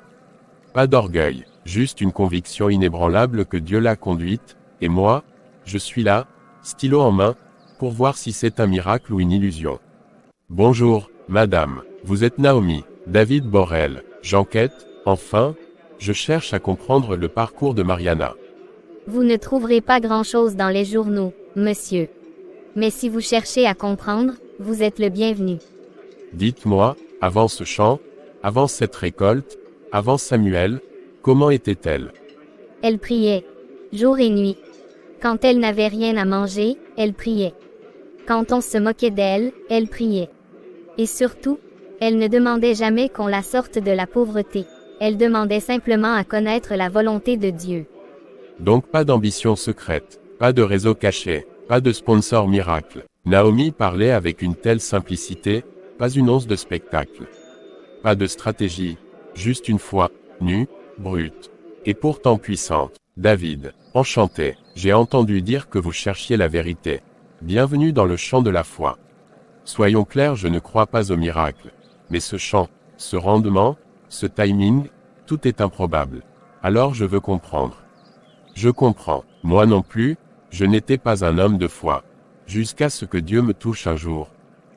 Pas d'orgueil. Juste une conviction inébranlable que Dieu l'a conduite, et moi, je suis là, stylo en main, pour voir si c'est un miracle ou une illusion. Bonjour, madame. Vous êtes Naomi. David Borel. J'enquête, enfin, je cherche à comprendre le parcours de Mariana. Vous ne trouverez pas grand-chose dans les journaux, monsieur. Mais si vous cherchez à comprendre, vous êtes le bienvenu. Dites-moi, avant ce chant, avant cette récolte, avant Samuel, comment était-elle? Elle priait, jour et nuit. Quand elle n'avait rien à manger, elle priait. Quand on se moquait d'elle, elle priait. Et surtout, elle ne demandait jamais qu'on la sorte de la pauvreté. Elle demandait simplement à connaître la volonté de Dieu. Donc pas d'ambition secrète, pas de réseau caché, pas de sponsor miracle. Naomi parlait avec une telle simplicité, pas une once de spectacle. Pas de stratégie, juste une foi, nue, brute, et pourtant puissante. David, enchanté, j'ai entendu dire que vous cherchiez la vérité. Bienvenue dans le champ de la foi. Soyons clairs, je ne crois pas au miracle. Mais ce champ, ce rendement, ce timing, tout est improbable. Alors je veux comprendre. Je comprends, moi non plus, je n'étais pas un homme de foi. Jusqu'à ce que Dieu me touche un jour.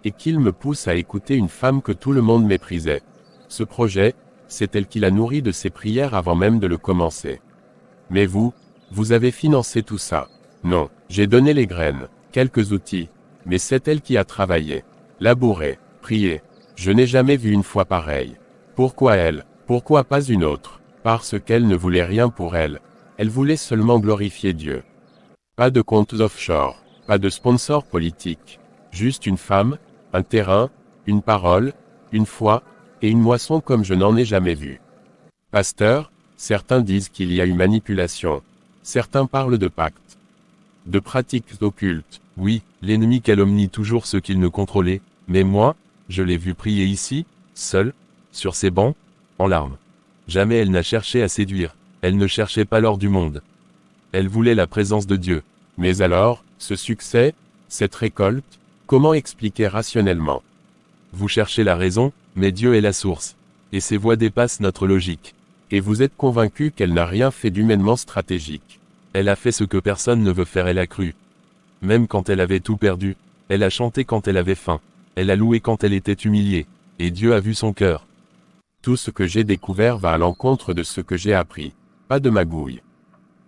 Et qu'il me pousse à écouter une femme que tout le monde méprisait. Ce projet, c'est elle qui l'a nourri de ses prières avant même de le commencer. Mais vous avez financé tout ça. Non, j'ai donné les graines, quelques outils. Mais c'est elle qui a travaillé, labouré, prié. Je n'ai jamais vu une foi pareille. Pourquoi elle? Pourquoi pas une autre? Parce qu'elle ne voulait rien pour elle. Elle voulait seulement glorifier Dieu. Pas de comptes offshore, pas de sponsor politique. Juste une femme, Un terrain, une parole, une foi, et une moisson comme je n'en ai jamais vu. Pasteur, certains disent qu'il y a eu manipulation. Certains parlent de pactes, de pratiques occultes. Oui, l'ennemi calomnie toujours ceux qu'il ne contrôlait, mais moi, je l'ai vu prier ici, seul, sur ces bancs, en larmes. Jamais elle n'a cherché à séduire, elle ne cherchait pas l'or du monde. Elle voulait la présence de Dieu. Mais alors, ce succès, cette récolte, comment expliquer rationnellement? Vous cherchez la raison, mais Dieu est la source. Et ses voies dépassent notre logique. Et vous êtes convaincu qu'elle n'a rien fait d'humainement stratégique. Elle a fait ce que personne ne veut faire, elle a cru. Même quand elle avait tout perdu, elle a chanté quand elle avait faim. Elle a loué quand elle était humiliée. Et Dieu a vu son cœur. Tout ce que j'ai découvert va à l'encontre de ce que j'ai appris. Pas de magouille.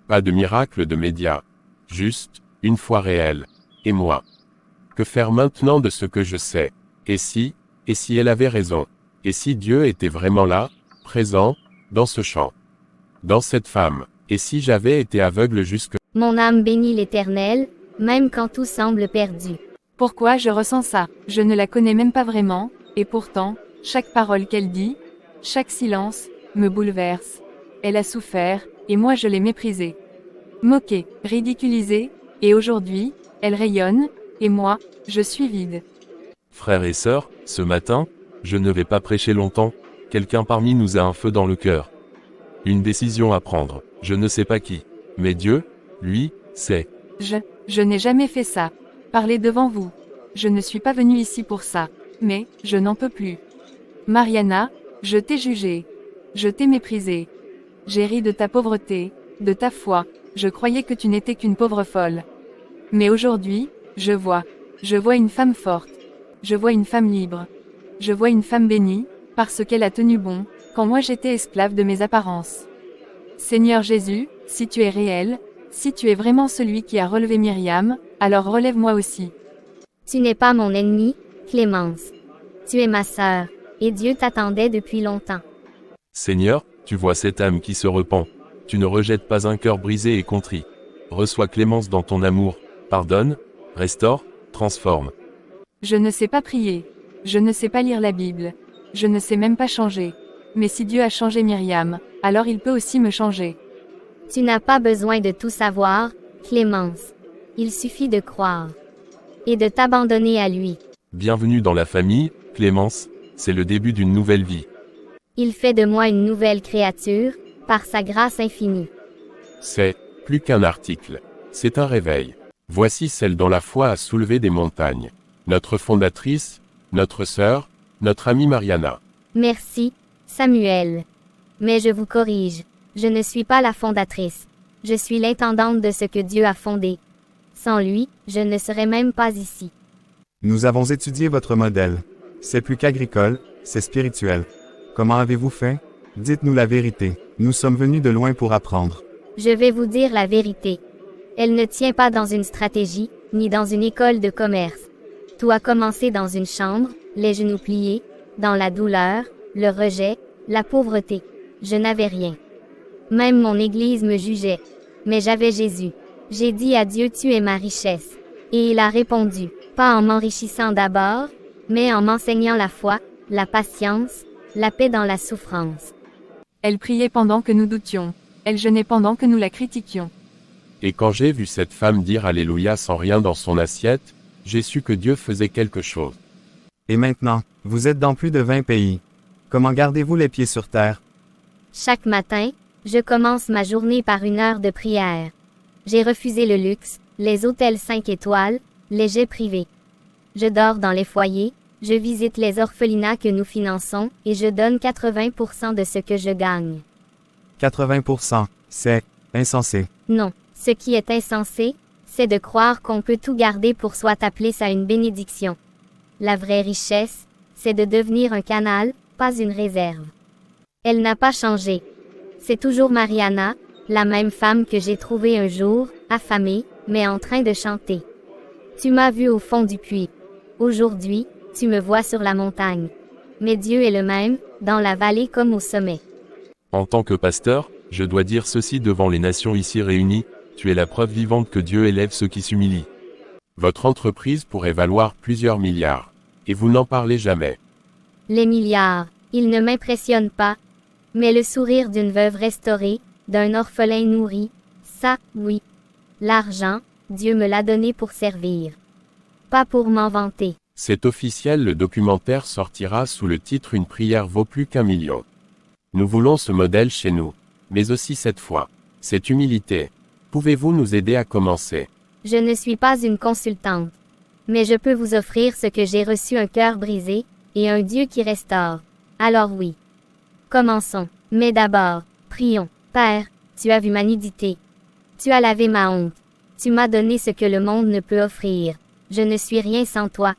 Pas de miracle de médias. Juste, une foi réelle. Et moi? Que faire maintenant de ce que je sais? Et si elle avait raison? Et si Dieu était vraiment là, présent, dans ce champ? Dans cette femme? Et si j'avais été aveugle jusque... Mon âme bénit l'Éternel, même quand tout semble perdu. Pourquoi je ressens ça? Je ne la connais même pas vraiment, et pourtant, chaque parole qu'elle dit, chaque silence, me bouleverse. Elle a souffert, et moi je l'ai méprisée. Moquée, ridiculisée, et aujourd'hui, elle rayonne, et moi, je suis vide. Frères et sœurs, ce matin, je ne vais pas prêcher longtemps, quelqu'un parmi nous a un feu dans le cœur. Une décision à prendre, je ne sais pas qui. Mais Dieu, lui, sait. Je n'ai jamais fait ça. Parler devant vous. Je ne suis pas venu ici pour ça. Mais, je n'en peux plus. Mariana, je t'ai jugée. Je t'ai méprisée. J'ai ri de ta pauvreté, de ta foi. Je croyais que tu n'étais qu'une pauvre folle. Mais aujourd'hui, je vois une femme forte. Je vois une femme libre. Je vois une femme bénie, parce qu'elle a tenu bon, quand moi j'étais esclave de mes apparences. Seigneur Jésus, si tu es réel, si tu es vraiment celui qui a relevé Myriam, alors relève-moi aussi. Tu n'es pas mon ennemi, Clémence. Tu es ma sœur, et Dieu t'attendait depuis longtemps. Seigneur, tu vois cette âme qui se repent. Tu ne rejettes pas un cœur brisé et contrit. Reçois Clémence dans ton amour, pardonne, restaure, transforme. Je ne sais pas prier. Je ne sais pas lire la Bible. Je ne sais même pas changer. Mais si Dieu a changé Myriam, alors il peut aussi me changer. Tu n'as pas besoin de tout savoir, Clémence. Il suffit de croire. Et de t'abandonner à lui. Bienvenue dans la famille, Clémence, c'est le début d'une nouvelle vie. Il fait de moi une nouvelle créature, par sa grâce infinie. C'est plus qu'un article. C'est un réveil. Voici celle dont la foi a soulevé des montagnes. Notre fondatrice, notre sœur, notre amie Mariana. Merci, Samuel. Mais je vous corrige. Je ne suis pas la fondatrice. Je suis l'intendante de ce que Dieu a fondé. Sans lui, je ne serais même pas ici. Nous avons étudié votre modèle. C'est plus qu'agricole, c'est spirituel. Comment avez-vous fait? Dites-nous la vérité. Nous sommes venus de loin pour apprendre. Je vais vous dire la vérité. Elle ne tient pas dans une stratégie, ni dans une école de commerce. Tout a commencé dans une chambre, les genoux pliés, dans la douleur, le rejet, la pauvreté. Je n'avais rien. Même mon église me jugeait. Mais j'avais Jésus. J'ai dit à Dieu, tu es ma richesse. Et il a répondu, pas en m'enrichissant d'abord, mais en m'enseignant la foi, la patience, la paix dans la souffrance. Elle priait pendant que nous doutions. Elle jeûnait pendant que nous la critiquions. Et quand j'ai vu cette femme dire Alléluia sans rien dans son assiette, j'ai su que Dieu faisait quelque chose. Et maintenant, vous êtes dans plus de 20 pays. Comment gardez-vous les pieds sur terre? Chaque matin, je commence ma journée par une heure de prière. J'ai refusé le luxe, les hôtels 5 étoiles, les jets privés. Je dors dans les foyers, je visite les orphelinats que nous finançons, et je donne 80% de ce que je gagne. 80%, c'est insensé. Non, ce qui est insensé, c'est de croire qu'on peut tout garder pour soi, appeler ça une bénédiction. La vraie richesse, c'est de devenir un canal, pas une réserve. Elle n'a pas changé. C'est toujours Mariana, la même femme que j'ai trouvée un jour, affamée, mais en train de chanter. Tu m'as vu au fond du puits. Aujourd'hui, tu me vois sur la montagne. Mais Dieu est le même, dans la vallée comme au sommet. En tant que pasteur, je dois dire ceci devant les nations ici réunies, tu es la preuve vivante que Dieu élève ceux qui s'humilient. Votre entreprise pourrait valoir plusieurs milliards. Et vous n'en parlez jamais. Les milliards, ils ne m'impressionnent pas. Mais le sourire d'une veuve restaurée, d'un orphelin nourri, ça, oui. L'argent, Dieu me l'a donné pour servir. Pas pour m'en vanter. C'est officiel, le documentaire sortira sous le titre Une prière vaut plus qu'1 million. Nous voulons ce modèle chez nous. Mais aussi cette foi. Cette humilité. Pouvez-vous nous aider à commencer? Je ne suis pas une consultante. Mais je peux vous offrir ce que j'ai reçu, un cœur brisé, et un Dieu qui restaure. Alors oui. Commençons. Mais d'abord, prions. Père, tu as vu ma nudité. Tu as lavé ma honte. Tu m'as donné ce que le monde ne peut offrir. Je ne suis rien sans toi.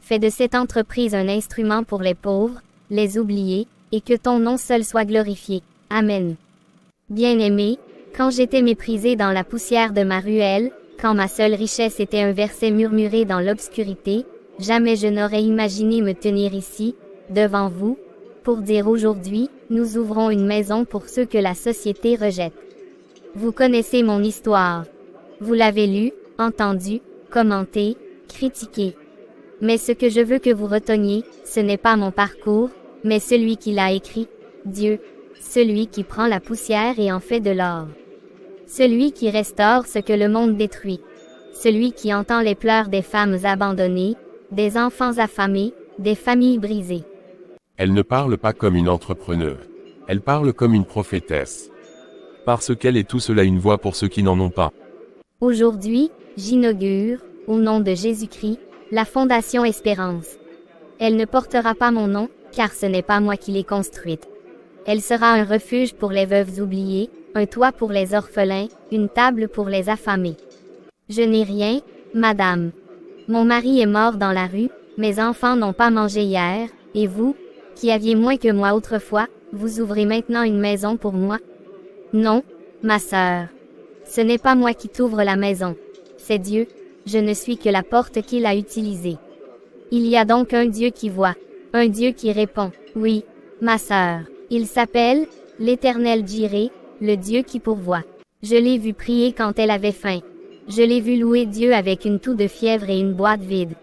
Fais de cette entreprise un instrument pour les pauvres, les oubliés, et que ton nom seul soit glorifié. Amen. Bien-aimé, quand j'étais méprisé dans la poussière de ma ruelle, quand ma seule richesse était un verset murmuré dans l'obscurité, jamais je n'aurais imaginé me tenir ici, devant vous, pour dire aujourd'hui, nous ouvrons une maison pour ceux que la société rejette. Vous connaissez mon histoire. Vous l'avez lue, entendue, commentée, critiquée. Mais ce que je veux que vous reteniez, ce n'est pas mon parcours, mais celui qui l'a écrit, Dieu, celui qui prend la poussière et en fait de l'or. Celui qui restaure ce que le monde détruit. Celui qui entend les pleurs des femmes abandonnées, des enfants affamés, des familles brisées. Elle ne parle pas comme une entrepreneuse. Elle parle comme une prophétesse. Parce qu'elle est tout cela une voix pour ceux qui n'en ont pas. Aujourd'hui, j'inaugure, au nom de Jésus-Christ, la Fondation Espérance. Elle ne portera pas mon nom, car ce n'est pas moi qui l'ai construite. Elle sera un refuge pour les veuves oubliées, un toit pour les orphelins, une table pour les affamés. Je n'ai rien, madame. Mon mari est mort dans la rue, mes enfants n'ont pas mangé hier, et vous, qui aviez moins que moi autrefois, vous ouvrez maintenant une maison pour moi? Non, ma sœur. Ce n'est pas moi qui t'ouvre la maison. C'est Dieu, je ne suis que la porte qu'il a utilisée. Il y a donc un Dieu qui voit, un Dieu qui répond, oui, ma sœur. Il s'appelle, l'Éternel Jiré, le Dieu qui pourvoit. Je l'ai vu prier quand elle avait faim. Je l'ai vu louer Dieu avec une toux de fièvre et une boîte vide.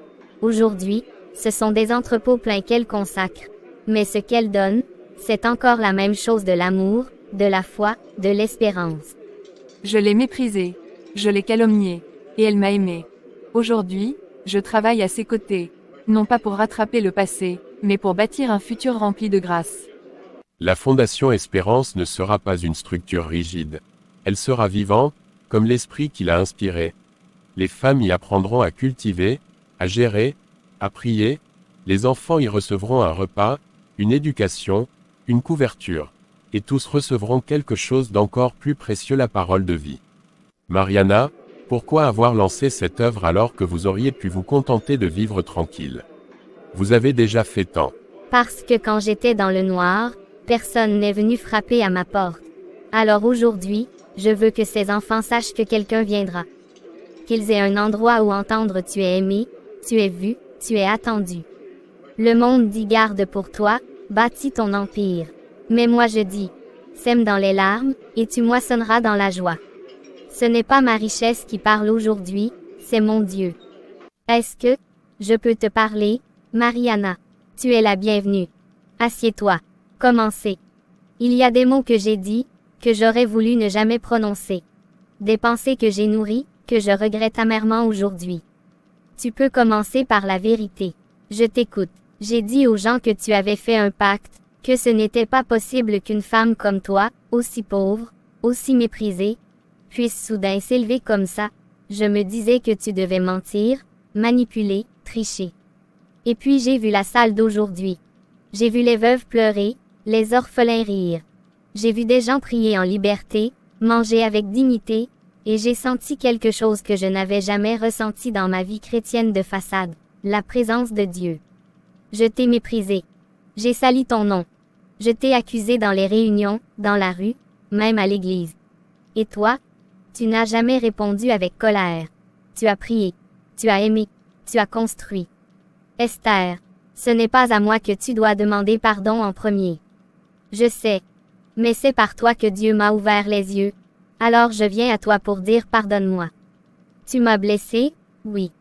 Aujourd'hui, ce sont des entrepôts pleins qu'elle consacre. Mais ce qu'elle donne, c'est encore la même chose, de l'amour, de la foi, de l'espérance. Je l'ai méprisée. Je l'ai calomniée. Et elle m'a aimé. Aujourd'hui, je travaille à ses côtés. Non pas pour rattraper le passé, mais pour bâtir un futur rempli de grâce. La Fondation Espérance ne sera pas une structure rigide. Elle sera vivante, comme l'esprit qui l'a inspirée. Les femmes y apprendront à cultiver, à gérer, à prier. Les enfants y recevront un repas, une éducation, une couverture. Et tous recevront quelque chose d'encore plus précieux, la parole de vie. Mariana, pourquoi avoir lancé cette œuvre alors que vous auriez pu vous contenter de vivre tranquille? Vous avez déjà fait tant. Parce que quand j'étais dans le noir, personne n'est venu frapper à ma porte. Alors aujourd'hui, je veux que ces enfants sachent que quelqu'un viendra. Qu'ils aient un endroit où entendre tu es aimé, tu es vu, tu es attendu. Le monde dit garde pour toi, bâtis ton empire. Mais moi je dis, sème dans les larmes, et tu moissonneras dans la joie. Ce n'est pas ma richesse qui parle aujourd'hui, c'est mon Dieu. Est-ce que je peux te parler, Mariana? Tu es la bienvenue. Assieds-toi. Commencez. Il y a des mots que j'ai dit, que j'aurais voulu ne jamais prononcer. Des pensées que j'ai nourries, que je regrette amèrement aujourd'hui. Tu peux commencer par la vérité. Je t'écoute. J'ai dit aux gens que tu avais fait un pacte, que ce n'était pas possible qu'une femme comme toi, aussi pauvre, aussi méprisée, puisse soudain s'élever comme ça. Je me disais que tu devais mentir, manipuler, tricher. Et puis j'ai vu la salle d'aujourd'hui. J'ai vu les veuves pleurer, les orphelins rire. J'ai vu des gens prier en liberté, manger avec dignité, et j'ai senti quelque chose que je n'avais jamais ressenti dans ma vie chrétienne de façade, la présence de Dieu. Je t'ai méprisé. J'ai sali ton nom. Je t'ai accusé dans les réunions, dans la rue, même à l'église. Et toi? Tu n'as jamais répondu avec colère. Tu as prié. Tu as aimé. Tu as construit. Esther, ce n'est pas à moi que tu dois demander pardon en premier. Je sais. Mais c'est par toi que Dieu m'a ouvert les yeux. Alors je viens à toi pour dire pardonne-moi. Tu m'as blessé, oui.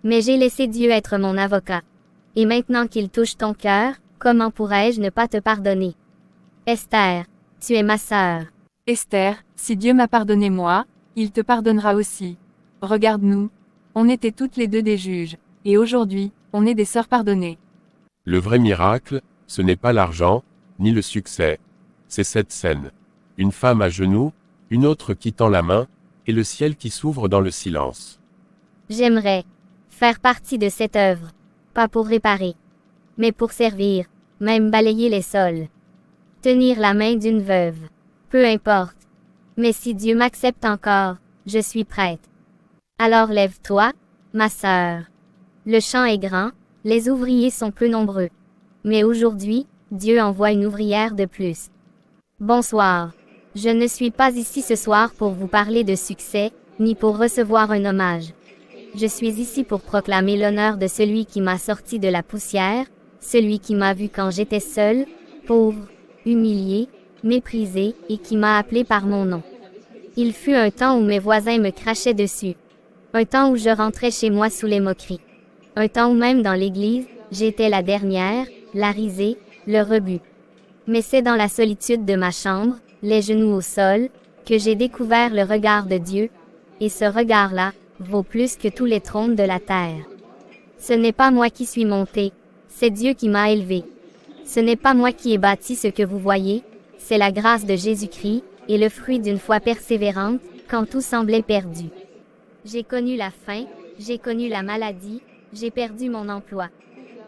Mais j'ai laissé Dieu être mon avocat. Et maintenant qu'il touche ton cœur, comment pourrais-je ne pas te pardonner? Esther, tu es ma sœur. Esther, si Dieu m'a pardonné moi, il te pardonnera aussi. Regarde-nous. On était toutes les deux des juges, et aujourd'hui, on est des sœurs pardonnées. Le vrai miracle, ce n'est pas l'argent, ni le succès. C'est cette scène. Une femme à genoux, une autre qui tend la main, et le ciel qui s'ouvre dans le silence. J'aimerais faire partie de cette œuvre. Pas pour réparer, mais pour servir, même balayer les sols. Tenir la main d'une veuve. Peu importe. Mais si Dieu m'accepte encore, je suis prête. Alors lève-toi, ma sœur. Le champ est grand, les ouvriers sont peu nombreux. Mais aujourd'hui, Dieu envoie une ouvrière de plus. Bonsoir. Je ne suis pas ici ce soir pour vous parler de succès, ni pour recevoir un hommage. Je suis ici pour proclamer l'honneur de celui qui m'a sorti de la poussière, celui qui m'a vu quand j'étais seul, pauvre, humilié, méprisé, et qui m'a appelé par mon nom. Il fut un temps où mes voisins me crachaient dessus. Un temps où je rentrais chez moi sous les moqueries. Un temps où même dans l'église, j'étais la dernière, la risée, le rebut. Mais c'est dans la solitude de ma chambre, les genoux au sol, que j'ai découvert le regard de Dieu, et ce regard-là vaut plus que tous les trônes de la terre. Ce n'est pas moi qui suis monté, c'est Dieu qui m'a élevé. Ce n'est pas moi qui ai bâti ce que vous voyez, c'est la grâce de Jésus-Christ, et le fruit d'une foi persévérante, quand tout semblait perdu. J'ai connu la faim, j'ai connu la maladie, j'ai perdu mon emploi.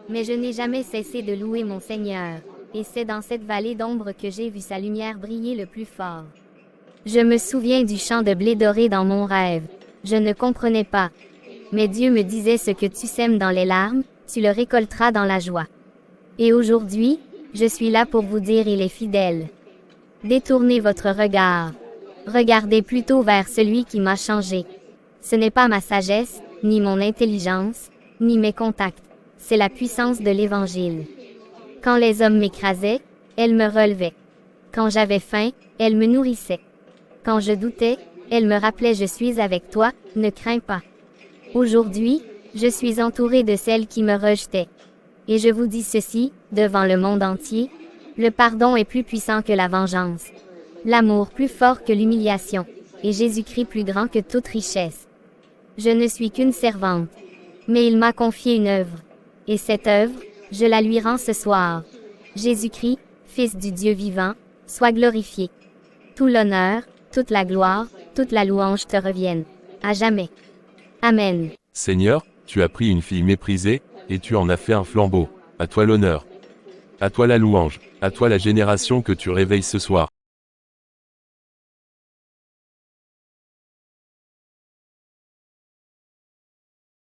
Mais je n'ai jamais cessé de louer mon Seigneur, et c'est dans cette vallée d'ombre que j'ai vu sa lumière briller le plus fort. Je me souviens du champ de blé doré dans mon rêve. Je ne comprenais pas. Mais Dieu me disait ce que tu sèmes dans les larmes, tu le récolteras dans la joie. Et aujourd'hui, je suis là pour vous dire il est fidèle. Détournez votre regard. Regardez plutôt vers celui qui m'a changé. Ce n'est pas ma sagesse, ni mon intelligence, ni mes contacts. C'est la puissance de l'Évangile. Quand les hommes m'écrasaient, elle me relevait. Quand j'avais faim, elle me nourrissait. Quand je doutais, elle me rappelait je suis avec toi, ne crains pas. Aujourd'hui, je suis entourée de celles qui me rejetaient. Et je vous dis ceci, devant le monde entier, le pardon est plus puissant que la vengeance. L'amour plus fort que l'humiliation. Et Jésus-Christ plus grand que toute richesse. Je ne suis qu'une servante. Mais il m'a confié une œuvre. Et cette œuvre, je la lui rends ce soir. Jésus-Christ, Fils du Dieu vivant, sois glorifié. Tout l'honneur, toute la gloire, toute la louange te reviennent. À jamais. Amen. Seigneur, tu as pris une fille méprisée, et tu en as fait un flambeau. À toi l'honneur. À toi la louange. À toi la génération que tu réveilles ce soir.